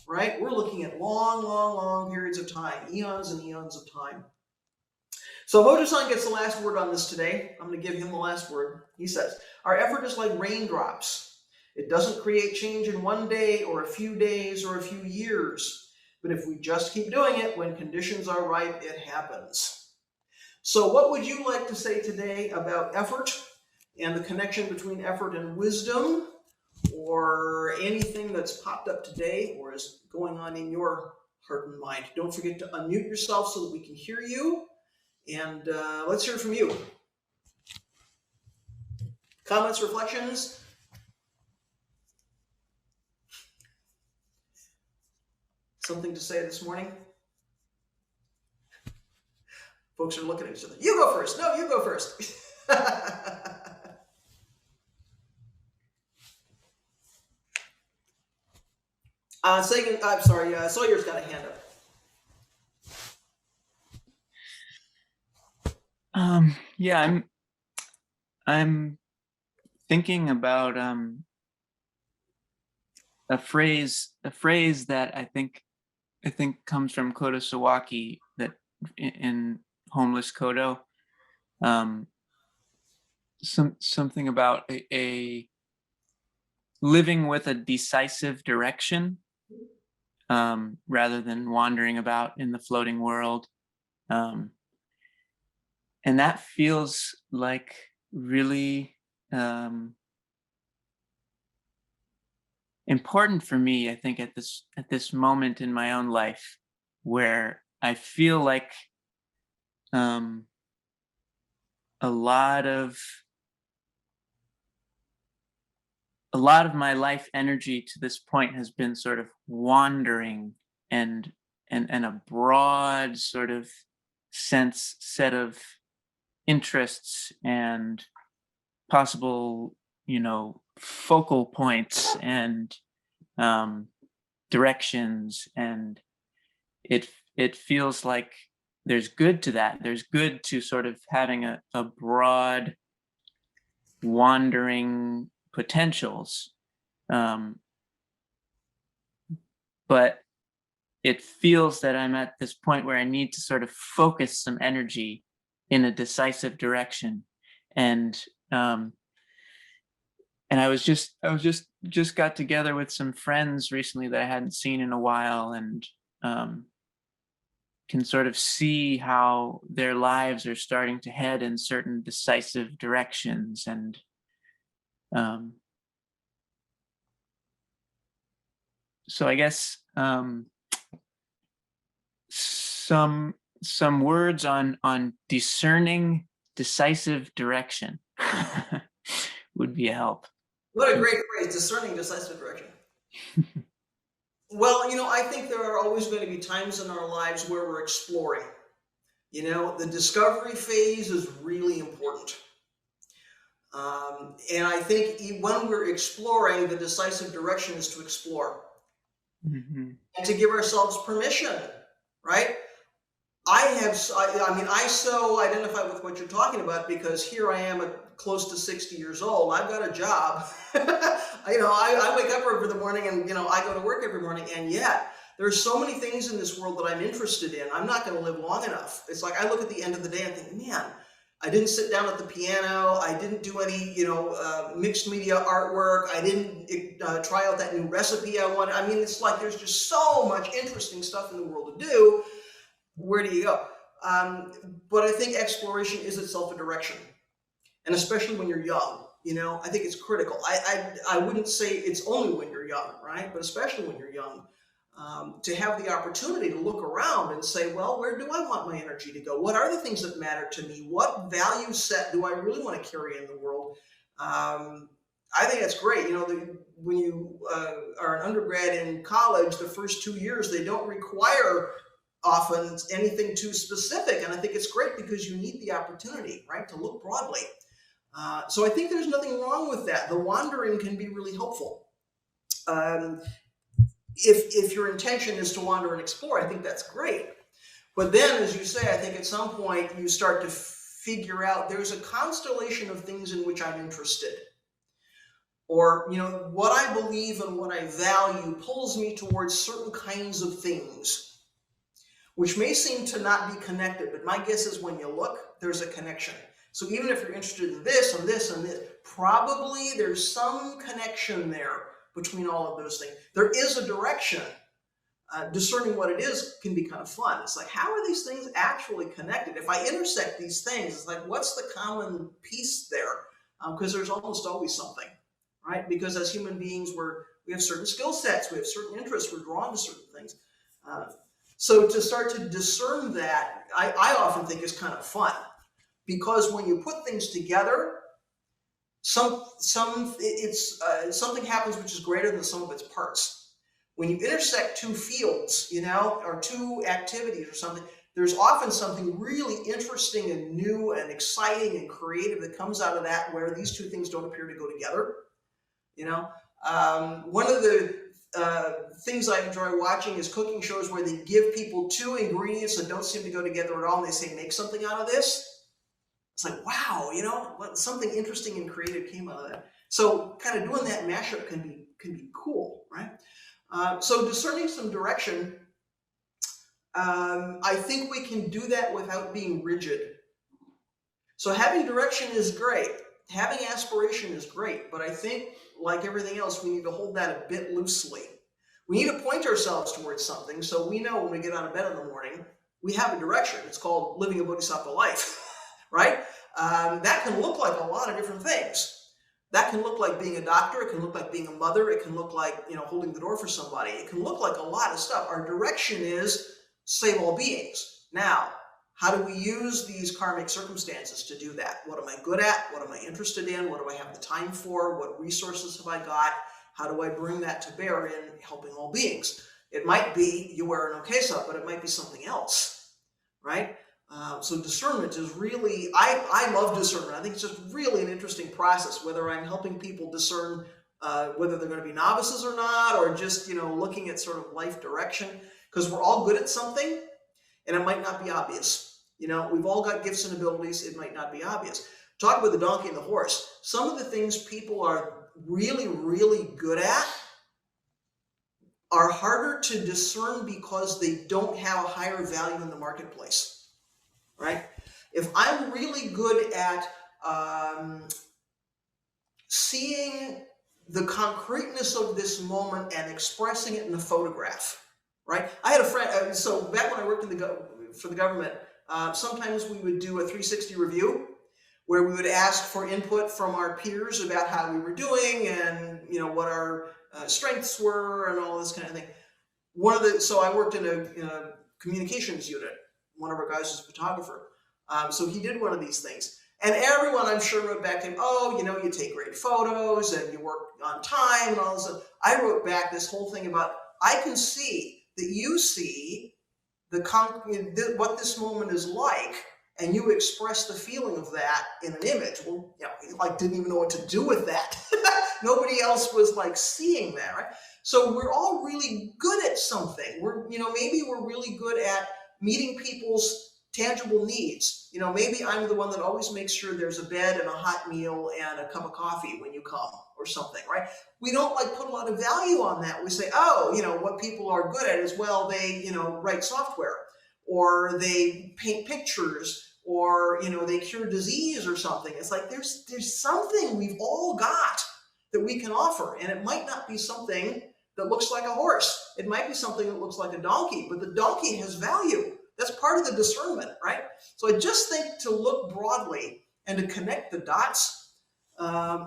right? We're looking at long, long, long periods of time, eons and eons of time. So Mojo-san gets the last word on this today. I'm going to give him the last word. He says, our effort is like raindrops. It doesn't create change in one day or a few days or a few years. But if we just keep doing it, when conditions are right, it happens. So what would you like to say today about effort and the connection between effort and wisdom, or anything that's popped up today or is going on in your heart and mind? Don't forget to unmute yourself so that we can hear you. And let's hear from you. Comments, reflections? Something to say this morning? Folks are looking at each other. You go first. No, you go first. Sagan, I'm sorry, Sawyer's got a hand up. Yeah, I'm thinking about a phrase that I think comes from Kodo Sawaki, that in Homeless Kodo, something about a living with a decisive direction, rather than wandering about in the floating world. And that feels like really important for me, I think, at this moment in my own life, where I feel like a lot of my life energy to this point has been sort of wandering and a broad sort of set of interests and possible, focal points and directions, and it feels like there's good to that. There's good to sort of having a broad wandering potentials, but it feels that I'm at this point where I need to sort of focus some energy in a decisive direction. And I was just got together with some friends recently that I hadn't seen in a while, and can sort of see how their lives are starting to head in certain decisive directions. And so I guess some words on discerning decisive direction would be a help. What a great phrase, discerning decisive direction. Well, I think there are always going to be times in our lives where we're exploring. The discovery phase is really important. And I think when we're exploring, the decisive direction is to explore. Mm-hmm. And to give ourselves permission, right? I so identify with what you're talking about, because here I am at close to 60 years old. I've got a job. I wake up every morning and, I go to work every morning. And yet there's so many things in this world that I'm interested in. I'm not going to live long enough. It's like I look at the end of the day and think, man, I didn't sit down at the piano. I didn't do any, mixed media artwork. I didn't try out that new recipe I wanted. I mean, it's like there's just so much interesting stuff in the world to do. Where do you go? But I think exploration is itself a direction, and especially when you're young, I think it's critical. I wouldn't say it's only when you're young, right? But especially when you're young, to have the opportunity to look around and say, well, where do I want my energy to go? What are the things that matter to me? What value set do I really want to carry in the world? I think that's great. When you are an undergrad in college, the first 2 years, they don't require often anything too specific. And I think it's great because you need the opportunity, right, to look broadly. So I think there's nothing wrong with that. The wandering can be really helpful. if your intention is to wander and explore, I think that's great. But then, as you say, I think at some point you start to figure out there's a constellation of things in which I'm interested. Or, what I believe and what I value pulls me towards certain kinds of things, which may seem to not be connected, but my guess is when you look, there's a connection. So even if you're interested in this and this and this, probably there's some connection there between all of those things. There is a direction. Discerning what it is can be kind of fun. It's like, how are these things actually connected? If I intersect these things, it's like, what's the common piece there? Because there's almost always something, right? Because as human beings, we have certain skill sets, we have certain interests, we're drawn to certain things. So to start to discern that, I often think is kind of fun, because when you put things together, something happens which is greater than the sum of its parts. When you intersect two fields, or two activities or something, there's often something really interesting and new and exciting and creative that comes out of that, where these two things don't appear to go together. One of the things I enjoy watching is cooking shows where they give people two ingredients that don't seem to go together at all, and they say, make something out of this. It's like, wow, something interesting and creative came out of that. So kind of doing that mashup can be cool, right? So discerning some direction, I think we can do that without being rigid. So having direction is great. Having aspiration is great. But I think, like everything else, we need to hold that a bit loosely. We need to point ourselves towards something so we know when we get out of bed in the morning, we have a direction. It's called living a bodhisattva life, right? That can look like a lot of different things. That can look like being a doctor. It can look like being a mother. It can look like, holding the door for somebody. It can look like a lot of stuff. Our direction is save all beings. Now, how do we use these karmic circumstances to do that? What am I good at? What am I interested in? What do I have the time for? What resources have I got? How do I bring that to bear in helping all beings? It might be you wear an okesa, but it might be something else, right? So discernment is really, I love discernment. I think it's just really an interesting process, whether I'm helping people discern whether they're going to be novices or not, or just, looking at sort of life direction, because we're all good at something and it might not be obvious. We've all got gifts and abilities. It might not be obvious. Talk about the donkey and the horse. Some of the things people are really, really good at are harder to discern because they don't have a higher value in the marketplace. Right? If I'm really good at seeing the concreteness of this moment and expressing it in a photograph, right? I had a friend, so back when I worked for the government, sometimes we would do a 360 review where we would ask for input from our peers about how we were doing and, what our strengths were and all this kind of thing. So I worked in a communications unit. One of our guys is a photographer. So he did one of these things. And everyone, I'm sure, wrote back to him, you take great photos and you work on time and all this stuff. I wrote back this whole thing about, I can see that you see what this moment is like, and you express the feeling of that in an image. Well, he didn't even know what to do with that. Nobody else was seeing that, right? So we're all really good at something. Maybe we're really good at meeting people's tangible needs. Maybe I'm the one that always makes sure there's a bed and a hot meal and a cup of coffee when you come or something, right? We don't put a lot of value on that. We say, what people are good at is, well, they, write software, or they paint pictures, or, they cure disease or something. It's like, there's something we've all got that we can offer. And it might not be something that looks like a horse. It might be something that looks like a donkey, but the donkey has value. That's part of the discernment, right? So I just think to look broadly and to connect the dots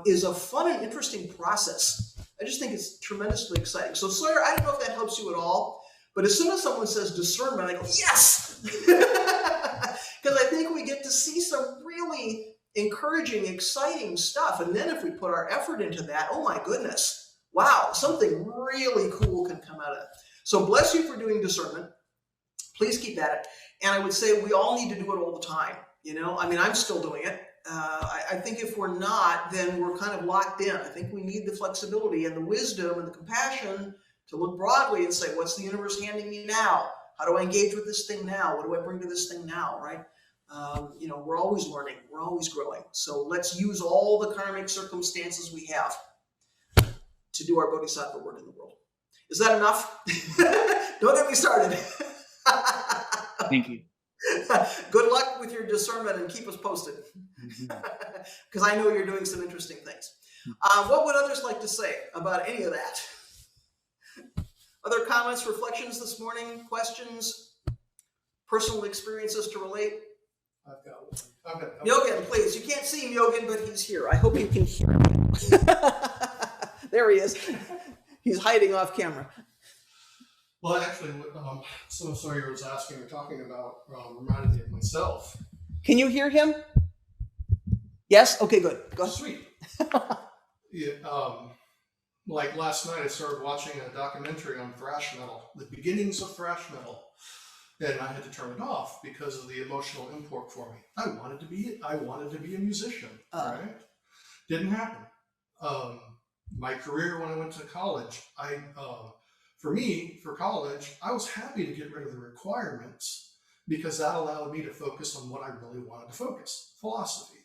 is a fun and interesting process. I just think it's tremendously exciting. So Sawyer, I don't know if that helps you at all, but as soon as someone says discernment, I go, yes! Because I think we get to see some really encouraging, exciting stuff. And then if we put our effort into that, oh my goodness, wow, something really cool can come out of it. So bless you for doing discernment. Please keep at it. And I would say we all need to do it all the time. I'm still doing it. I think if we're not, then we're kind of locked in. I think we need the flexibility and the wisdom and the compassion to look broadly and say, what's the universe handing me now? How do I engage with this thing now? What do I bring to this thing now, right? We're always learning, we're always growing. So let's use all the karmic circumstances we have to do our bodhisattva work in the world. Is that enough? Don't get me started. Thank you. Good luck with your discernment and keep us posted. Because I know you're doing some interesting things. What would others like to say about any of that? Other comments, reflections this morning, questions, personal experiences to relate? I've got one. Myogen, please. You can't see Myogen, but he's here. I hope you can hear him. There he is. He's hiding off camera. Well, actually, some Sawyer was asking or talking about reminded me of myself. Can you hear him? Yes? Okay, good. Go ahead. Sweet. Like last night, I started watching a documentary on thrash metal, the beginnings of thrash metal, and I had to turn it off because of the emotional import for me. I wanted to be a musician, right? Didn't happen. My career when I went to college, for college, I was happy to get rid of the requirements because that allowed me to focus on what I really wanted to focus, philosophy.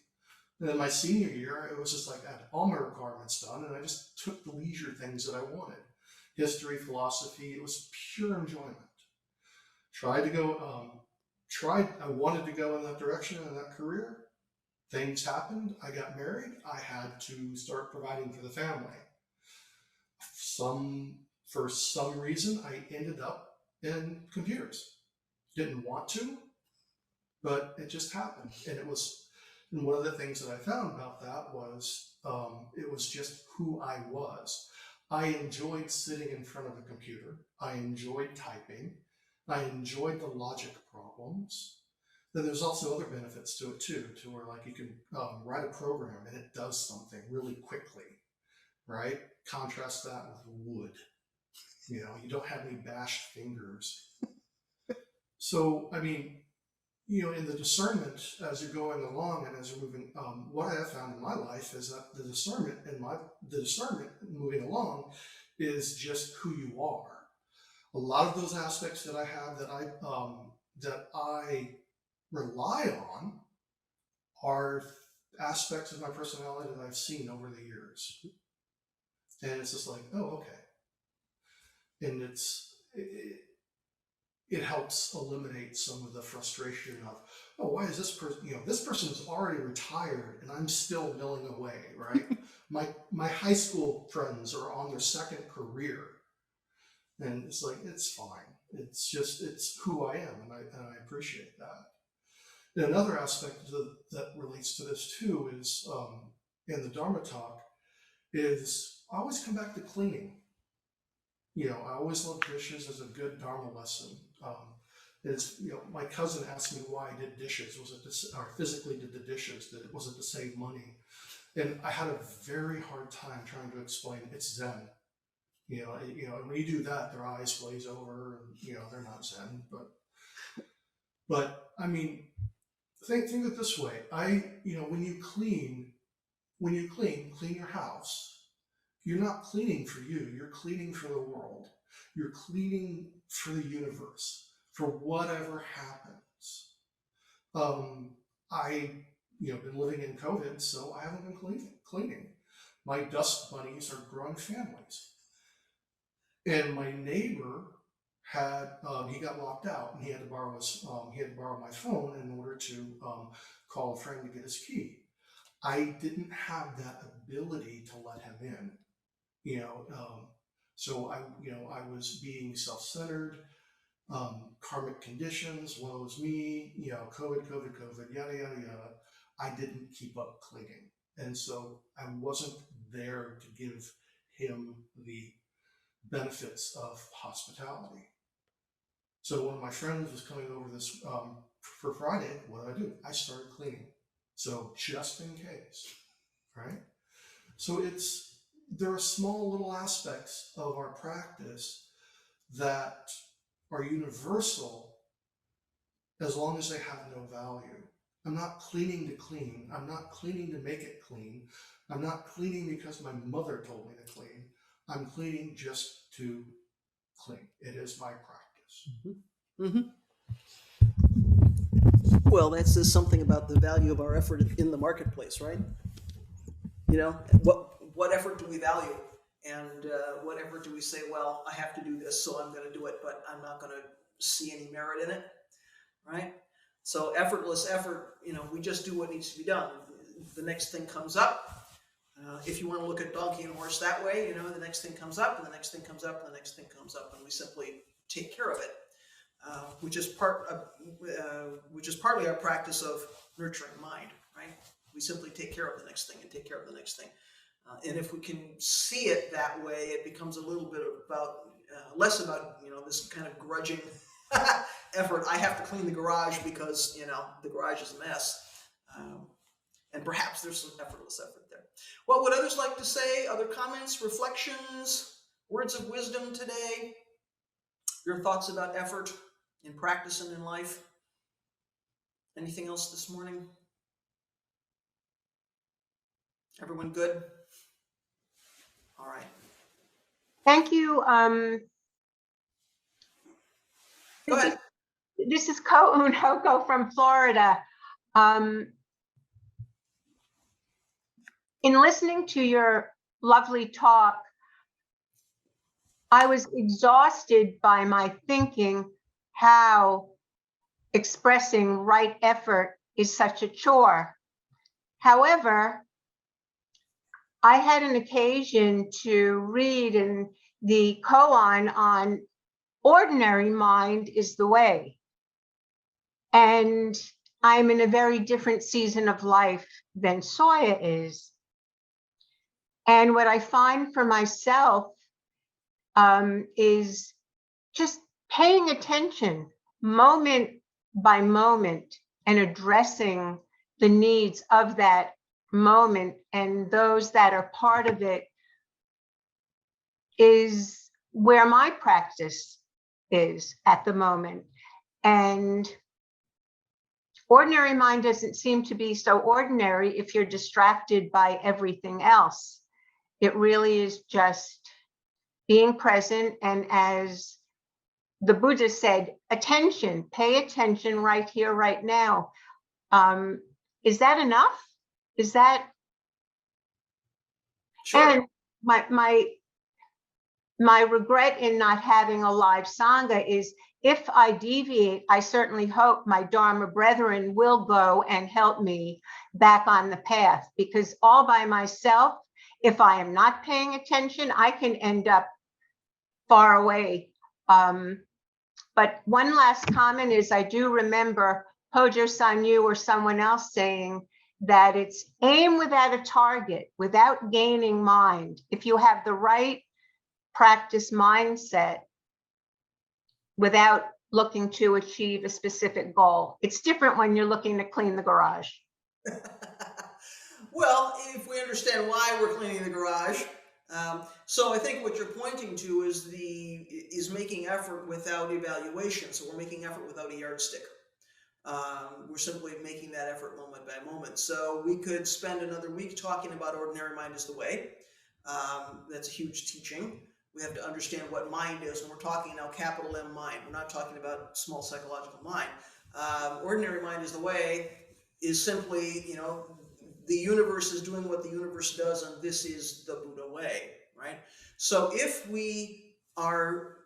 And then my senior year, it was just like I had all my requirements done and I just took the leisure things that I wanted. History, philosophy, it was pure enjoyment. I wanted to go in that direction in that career. Things happened, I got married, I had to start providing for the family. For some reason, I ended up in computers. Didn't want to, but it just happened. And one of the things that I found about that was it was just who I was. I enjoyed sitting in front of a computer. I enjoyed typing. I enjoyed the logic problems. Then there's also other benefits to it too, to where like you can write a program and it does something really quickly, right? Contrast that with wood. You don't have any bashed fingers. So, I mean, in the discernment as you're going along and as you're moving, what I have found in my life is that the discernment moving along is just who you are. A lot of those aspects that I have that I rely on are aspects of my personality that I've seen over the years. And it's just like, oh, okay. And it helps eliminate some of the frustration of, oh, why is this person, this person's already retired and I'm still milling away, right? my high school friends are on their second career. And it's like, it's fine. It's who I am, and I appreciate that. And another aspect that relates to this too is, in the Dharma talk, is I always come back to cleaning. I always love dishes as a good Dharma lesson. My cousin asked me why I did dishes. Or physically did the dishes? Was it to save money? And I had a very hard time trying to explain it's Zen. When you do that, their eyes glaze over, and they're not Zen. But I mean, think of it this way. When you clean your house. You're not cleaning for you. You're cleaning for the world. You're cleaning for the universe, for whatever happens. I been living in COVID, so I haven't been cleaning. My dust bunnies are growing families. And my neighbor had he got locked out, and he had to borrow my phone in order to call a friend to get his key. I didn't have that ability to let him in, so I was being self-centered, karmic conditions, woe is me, COVID, yada, yada, yada. I didn't keep up cleaning. And so I wasn't there to give him the benefits of hospitality. So when my friend was coming over this for Friday, what did? I started cleaning. So just in case, right? So there are small little aspects of our practice that are universal as long as they have no value. I'm not cleaning to clean. I'm not cleaning to make it clean. I'm not cleaning because my mother told me to clean. I'm cleaning just to clean. It is my practice. Mm-hmm. Well, that says something about the value of our effort in the marketplace, right? You know, what effort do we value, and what effort do we say, well, I have to do this, so I'm going to do it, but I'm not going to see any merit in it, right? So effortless effort, you know, we just do what needs to be done. The next thing comes up. If you want to look at donkey and horse that way, you know, the next thing comes up, and the next thing comes up, and the next thing comes up, and we simply take care of it, which is partly our practice of nurturing mind, right? We simply take care of the next thing and take care of the next thing, and if we can see it that way, it becomes a little bit about less about, you know, this kind of grudging effort. I have to clean the garage because, you know, the garage is a mess. And perhaps there's some effortless effort there. What would others like to say? Other comments, reflections, words of wisdom today? Your thoughts about effort in practice and in life? Anything else this morning? Everyone good? All right. Thank you. Go ahead. This is Ko Unoko from Florida. In listening to your lovely talk, I was exhausted by my thinking how expressing right effort is such a chore. However, I had an occasion to read in the koan on ordinary mind is the way. And I'm in a very different season of life than Soya is. And what I find for myself is just paying attention moment by moment and addressing the needs of that moment and those that are part of it is where my practice is at the moment. And ordinary mind doesn't seem to be so ordinary if you're distracted by everything else. It really is just being present, and as the Buddha said, attention, pay attention right here, right now. Is that enough? Is that? Sure. And my regret in not having a live Sangha is if I deviate, I certainly hope my Dharma brethren will go and help me back on the path, because all by myself, if I am not paying attention, I can end up far away. But one last comment is I do remember Hojo Sanyu or someone else saying that it's aim without a target, without gaining mind. If you have the right practice mindset without looking to achieve a specific goal. It's different when you're looking to clean the garage. Well, if we understand why we're cleaning the garage, so I think what you're pointing to is making effort without evaluation. So we're making effort without a yardstick. We're simply making that effort moment by moment. So we could spend another week talking about ordinary mind is the way. That's a huge teaching. We have to understand what mind is, and we're talking now capital M mind. We're not talking about small psychological mind. Ordinary mind is the way is simply, you know, the universe is doing what the universe does, and this is the Buddha way, right? So if we are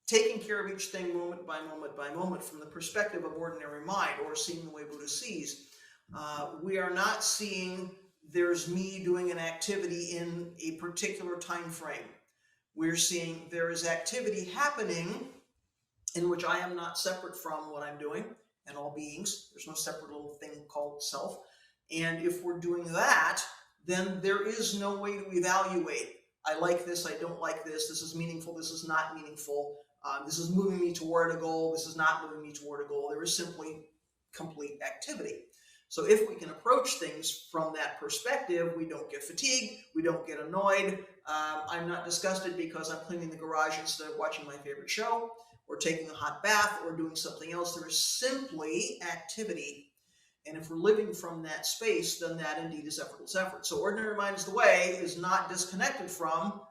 taking care of each thing moment by moment by moment from the perspective of ordinary mind, or seeing the way Buddha sees, we are not seeing there's me doing an activity in a particular time frame. We're seeing there is activity happening in which I am not separate from what I'm doing and all beings. There's no separate little thing called self. And if we're doing that, then there is no way to evaluate. I like this, I don't like this, this is meaningful, this is not meaningful, this is moving me toward a goal, this is not moving me toward a goal. There is simply complete activity. So if we can approach things from that perspective, we don't get fatigued, we don't get annoyed. I'm not disgusted because I'm cleaning the garage instead of watching my favorite show, or taking a hot bath, or doing something else. There is simply activity. And if we're living from that space, then that indeed is effortless effort. So ordinary mind is the way is not disconnected from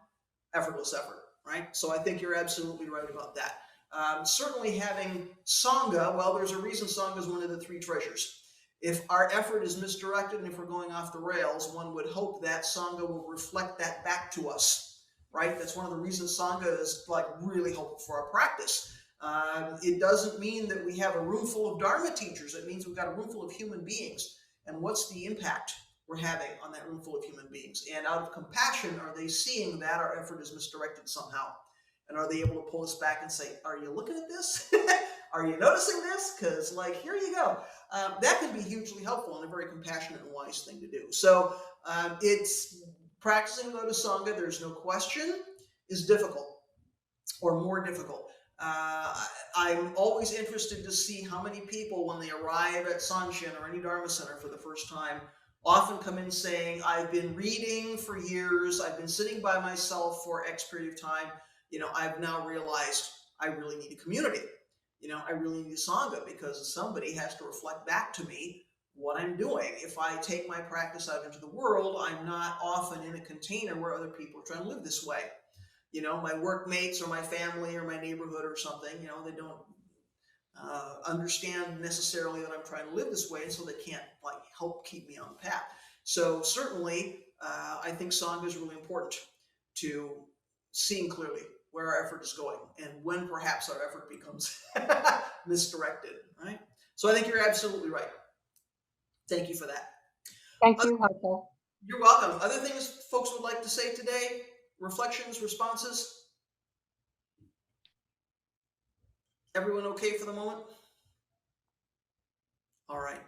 effortless effort. right? So I think you're absolutely right about that. Certainly having Sangha, well, there's a reason Sangha is one of the three treasures. If our effort is misdirected and if we're going off the rails, one would hope that Sangha will reflect that back to us, right? That's one of the reasons Sangha is like really helpful for our practice. It doesn't mean that we have a room full of Dharma teachers. It means we've got a room full of human beings. And what's the impact we're having on that room full of human beings? And out of compassion, are they seeing that our effort is misdirected somehow? And are they able to pull us back and say, are you looking at this? Are you noticing this? Because like, here you go. That can be hugely helpful and a very compassionate and wise thing to do. So it's practicing Lotus Sangha, there's no question, is difficult or more difficult. I'm always interested to see how many people, when they arrive at Sanshin or any Dharma center for the first time, often come in saying, I've been reading for years, I've been sitting by myself for X period of time, I've now realized I really need a community. I really need a Sangha because somebody has to reflect back to me what I'm doing. If I take my practice out into the world, I'm not often in a container where other people are trying to live this way. My workmates or my family or my neighborhood or something, they don't understand necessarily that I'm trying to live this way, and so they can't like help keep me on the path. So certainly, I think Sangha is really important to seeing clearly where our effort is going and when perhaps our effort becomes misdirected, right? So I think you're absolutely right. Thank you for that. Thank you, Hope. You're welcome. Other things folks would like to say today? Reflections, responses? Everyone okay for the moment? All right.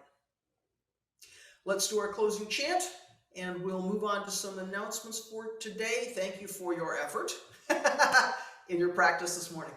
Let's do our closing chant and we'll move on to some announcements for today. Thank you for your effort in your practice this morning.